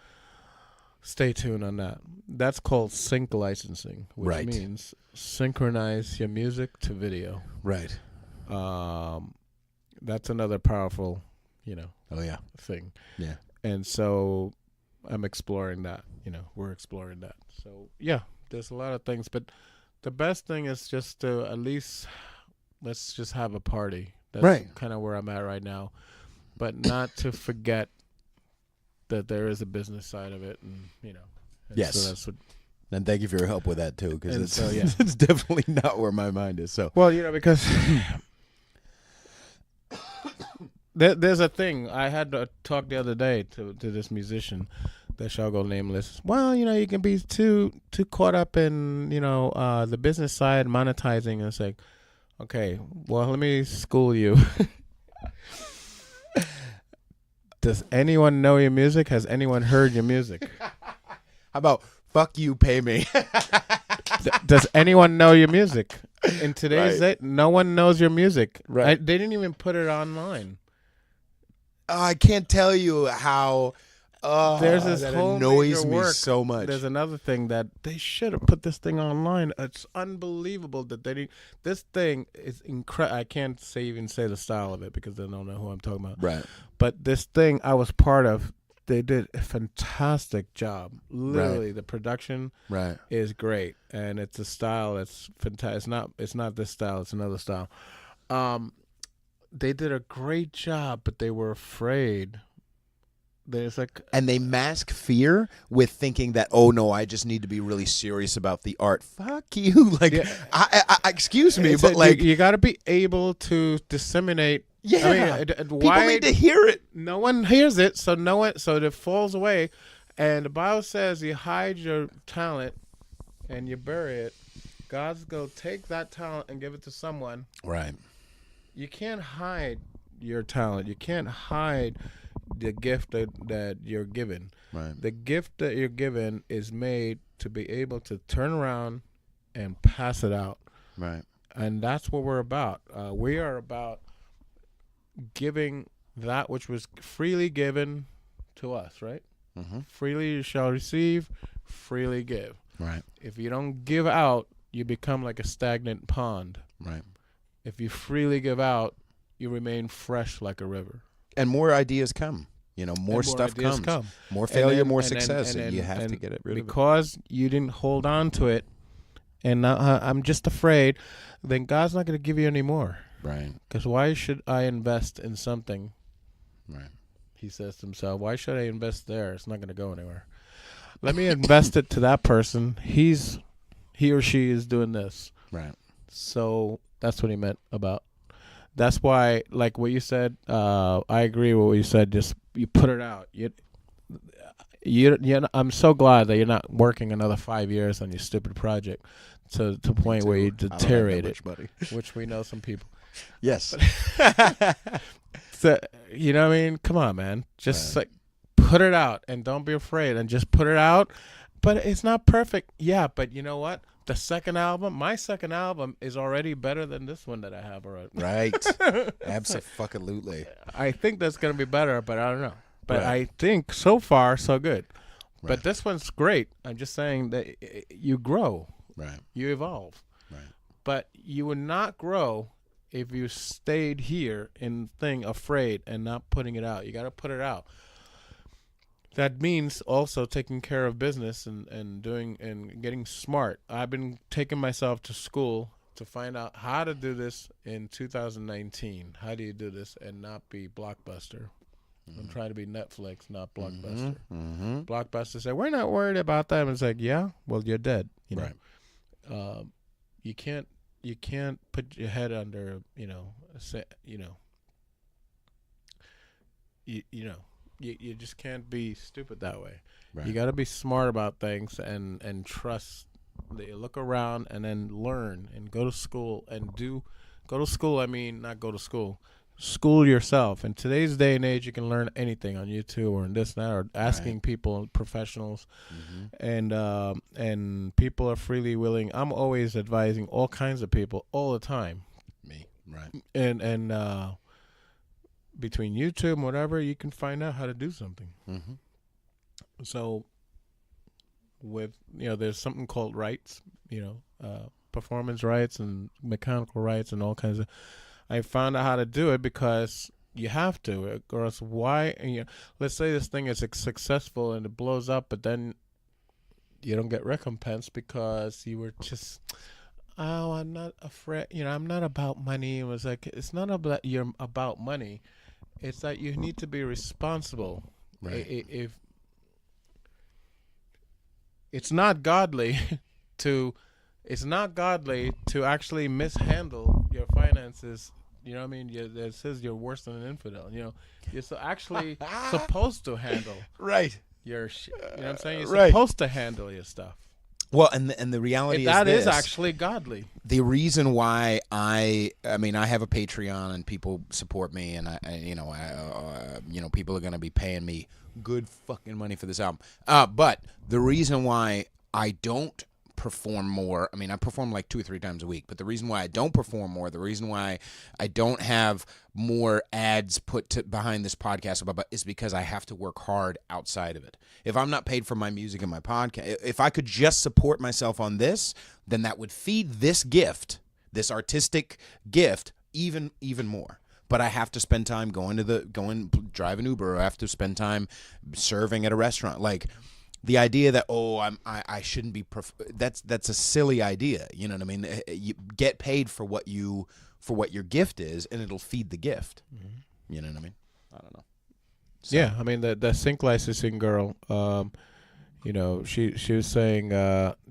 stay tuned on that. That's called sync licensing, which means synchronize your music to video. Right. That's another powerful, Oh yeah. thing. Yeah. And so I'm exploring that. We're exploring that. So yeah, there's a lot of things, but the best thing is just to at least let's just have a party. That's kind of where I'm at right now, but not to forget that there is a business side of it, and Yes. So that's what. And thank you for your help with that too, because it's so, yeah. it's definitely not where my mind is. So Well, because there's a thing. I had to talk the other day to this musician that shall go nameless. Well, you can be too caught up in the business side, monetizing, and it's like, okay, well, let me school you. Does anyone know your music? Has anyone heard your music? how about fuck you, pay me? Does anyone know your music? In today's day, no one knows your music. Right. They didn't even put it online. I can't tell you how. There's this that whole annoys major me work. so much. There's another thing that they should have put this thing online. It's unbelievable that they didn't. This thing is incredible. I can't even say the style of it because they don't know who I'm talking about. Right. But this thing I was part of, they did a fantastic job. Literally, the production is great, and it's a style that's fantastic. It's not this style. It's another style. They did a great job, but they were afraid. There's and they mask fear with thinking that, oh no, I just need to be really serious about the art. Fuck you, I excuse me, but you got to be able to disseminate. Yeah, people need to hear it. No one hears it, so it falls away. And the Bible says you hide your talent and you bury it. God's gonna take that talent and give it to someone. Right. You can't hide your talent. You can't hide the gift that you're given. Right. The gift that you're given is made to be able to turn around and pass it out. Right. And that's what we're about. We are about giving that which was freely given to us, right? Mm-hmm. Freely you shall receive, freely give. Right. If you don't give out, you become like a stagnant pond. Right. If you freely give out, you remain fresh like a river. And more ideas come. More stuff comes. More failure, more success, and you have to get it rid of it. Because you didn't hold on to it, and I'm just afraid, then God's not going to give you any more. Right. Because why should I invest in something? Right. He says to himself, why should I invest there? It's not going to go anywhere. Let me invest it to that person. He or she is doing this. Right. So that's what he meant about. That's why, like what you said, I agree with what you said. Just you put it out. I'm so glad that you're not working another 5 years on your stupid project to the point where you deteriorate it, which we know some people. Yes. So, you know what I mean? Come on, man. Just put it out and don't be afraid and just put it out. But it's not perfect. Yeah, but you know what? My second album is already better than this one that I have already. Right. Absolutely. I think that's going to be better, but I don't know. But Right. I think so far, so good. Right. But this one's great. I'm just saying that you grow. Right. You evolve. Right. But you would not grow if you stayed here afraid and not putting it out. You got to put it out. That means also taking care of business and doing and getting smart. I've been taking myself to school to find out how to do this in 2019. How do you do this and not be Blockbuster? I'm trying to be Netflix, not Blockbuster. Blockbuster said, we're not worried about that. And it's like, yeah, well, you're dead. You know? Right. You can't put your head under, you just can't be stupid that way. Right. You got to be smart about things and trust. That you look around and then learn and go to school and go to school. I mean, not go to school. School yourself. In today's day and age, you can learn anything on YouTube or in this and that, or asking people, professionals, and people are freely willing. I'm always advising all kinds of people all the time. Me, right? And between YouTube and whatever, you can find out how to do something. So, with there's something called rights, performance rights and mechanical rights and all kinds of. I found out how to do it because you have to, or else why? Let's say this thing is successful and it blows up, but then you don't get recompense because you were just, oh, I'm not afraid. I'm not about money. It was like it's not about you're about money. It's that you need to be responsible. Right. If it's not godly to actually mishandle your finances. You know what I mean? It says you're worse than an infidel. You're actually supposed to handle Right. your shit. You know what I'm saying? You're Right. supposed to handle your stuff. Well, and the reality That is is this. actually godly. The reason why I mean, I have a Patreon and people support me, and people are going to be paying me good fucking money for this album. But the reason why I don't perform more, I mean, I perform like 2 or 3 times a week, but the reason why I don't perform more, the reason why I don't have more ads put behind this podcast is because I have to work hard outside of it. If I'm not paid for my music and my podcast, if I could just support myself on this, then that would feed this gift, this artistic gift, even more. But I have to spend time drive an Uber, or I have to spend time serving at a restaurant. Like, the idea that I shouldn't be that's a silly idea. You know what I mean? You get paid for what your gift is, and it'll feed the gift. You know what I mean? I don't know. So. Yeah, I mean the sync licensing girl. She was saying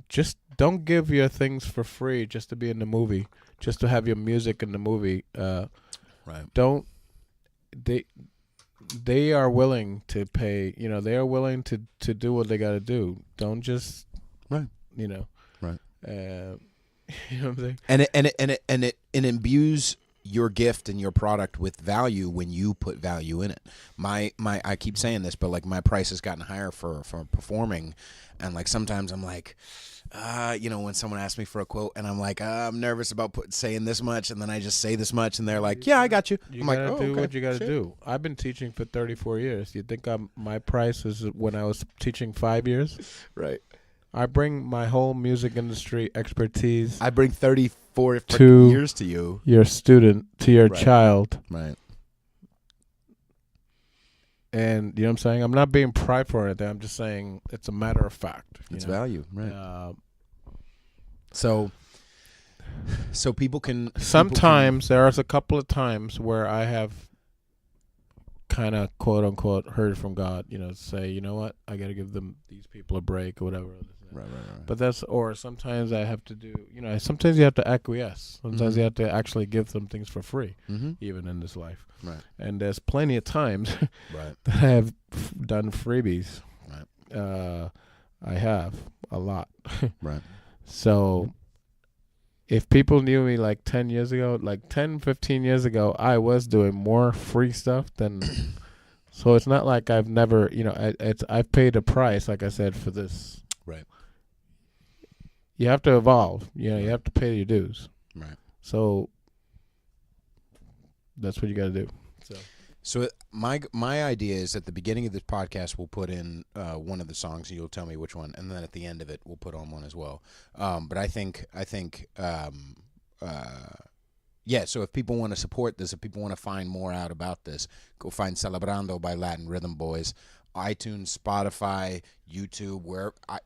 just don't give your things for free just to be in the movie, just to have your music in the movie. Right. Don't they are willing to pay, they are willing to do what they got to do. Don't just, right. Right. You know what I'm saying? And it imbues your gift and your product with value when you put value in it. I keep saying this, but like my price has gotten higher for performing, and like sometimes I'm like, when someone asks me for a quote and I'm like, I'm nervous about saying this much, and then I just say this much, and they're like, yeah, I got you. You I'm gotta like, do okay, what you gotta do. I've been teaching for 34 years. You think my price is when I was teaching 5 years? Right. I bring my whole music industry expertise. I bring 34 to years to you, your student, to your right. child. Right. And you know what I'm saying? I'm not being prideful or anything. I'm just saying it's a matter of fact. It's value, right? So people can. Sometimes there's a couple of times where I have kind of quote unquote heard from God. Say, you know what? I got to give these people a break or whatever. Right. But or sometimes I have to do. Sometimes you have to acquiesce. Sometimes you have to actually give them things for free, even in this life. Right. And there's plenty of times right. that I have done freebies. Right. I have a lot. Right. So if people knew me like 10 years ago, like 10, 15 years ago, I was doing more free stuff than. So it's not like I've never, I've paid a price, like I said, for this. Right. You have to evolve. You have to pay your dues. Right. So that's what you got to do. So my idea is at the beginning of this podcast we'll put in one of the songs, and you'll tell me which one, and then at the end of it we'll put on one as well. But I think so if people want to support this, if people want to find more out about this, go find Celebrando by Latin Rhythm Boys. iTunes, Spotify, YouTube,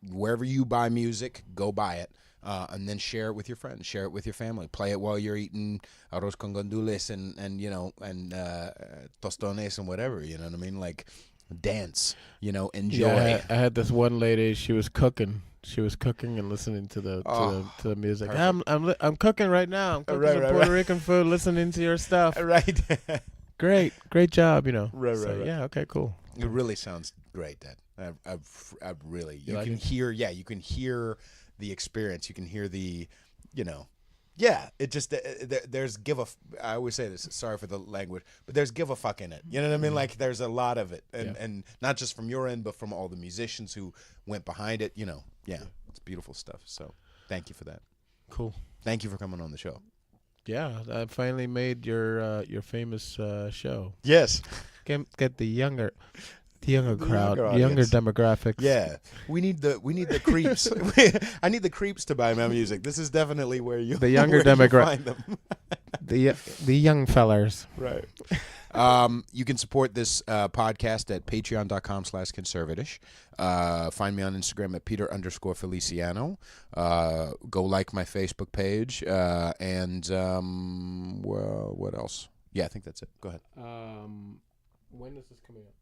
wherever you buy music, go buy it. and then share it with your friends, share it with your family, play it while you're eating arroz con gandules and tostones and whatever. You know what I mean? Like, dance. Enjoy. Yeah, I had this one lady. She was cooking. She was cooking and listening to the music. I'm cooking right now. I'm cooking some Puerto Rican food, listening to your stuff. Right. Great Job. Right. Yeah. Okay. Cool. It really sounds great, Dad. I really. You like can it? hear. Yeah, you can hear the experience. You can hear the, Yeah, it just there's I always say this. Sorry for the language, but there's give a fuck in it. You know what I mean? Like, there's a lot of it, and not just from your end, but from all the musicians who went behind it. Yeah, it's beautiful stuff. So thank you for that. Cool. Thank you for coming on the show. Yeah, I finally made your famous show. Yes. Get the younger crowd, younger younger audience. demographics. Yeah, we need the creeps. I need the creeps to buy my music. This is definitely where you The younger find them. the young fellers. Right. You can support this podcast at patreon.com/conservatish. Find me on Instagram at Peter_Feliciano. Go like my Facebook page. And what else? Yeah, I think that's it. Go ahead. When is this coming up?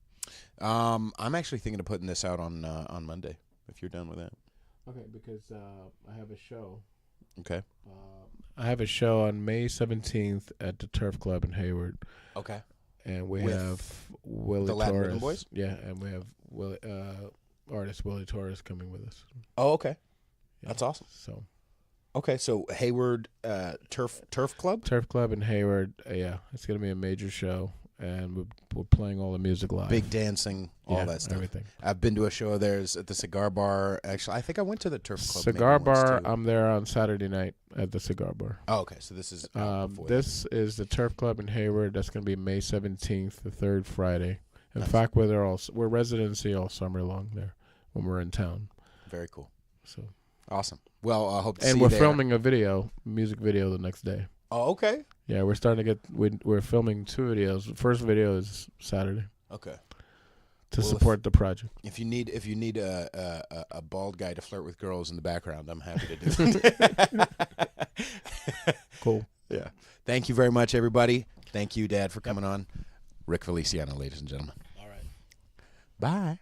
I'm actually thinking of putting this out on Monday, if you're done with that. Okay, because I have a show. Okay. I have a show on May 17th at the Turf Club in Hayward. Okay. And we With have Willie the Latin Torres. Rhythm Boys? Yeah, and we have artist Willie Torres coming with us. Oh, okay. Yeah. That's awesome. So. Okay, so Hayward Turf Club? Turf Club in Hayward. Yeah, it's going to be a major show. And we're playing all the music live. Big dancing, all that stuff. Everything. I've been to a show of theirs at the Cigar Bar. Actually, I think I went to the Turf Club. Cigar maybe once, Bar, too. I'm there on Saturday night at the Cigar Bar. Oh, okay. So this is before this is the Turf Club in Hayward. That's going to be May 17th, the third Friday. In Nice. fact, we're residency all summer long there when we're in town. Very cool. So Awesome. Well, I hope to see and you we're there. filming a music video the next day. Oh, okay. Yeah, we're starting to we're filming 2 videos. The first video is Saturday Okay. to Well, support the project. If you need a bald guy to flirt with girls in the background, I'm happy to do it. Cool. Yeah. Thank you very much, everybody. Thank you, Dad, for coming on. Ric Feliciano, ladies and gentlemen. All right. Bye.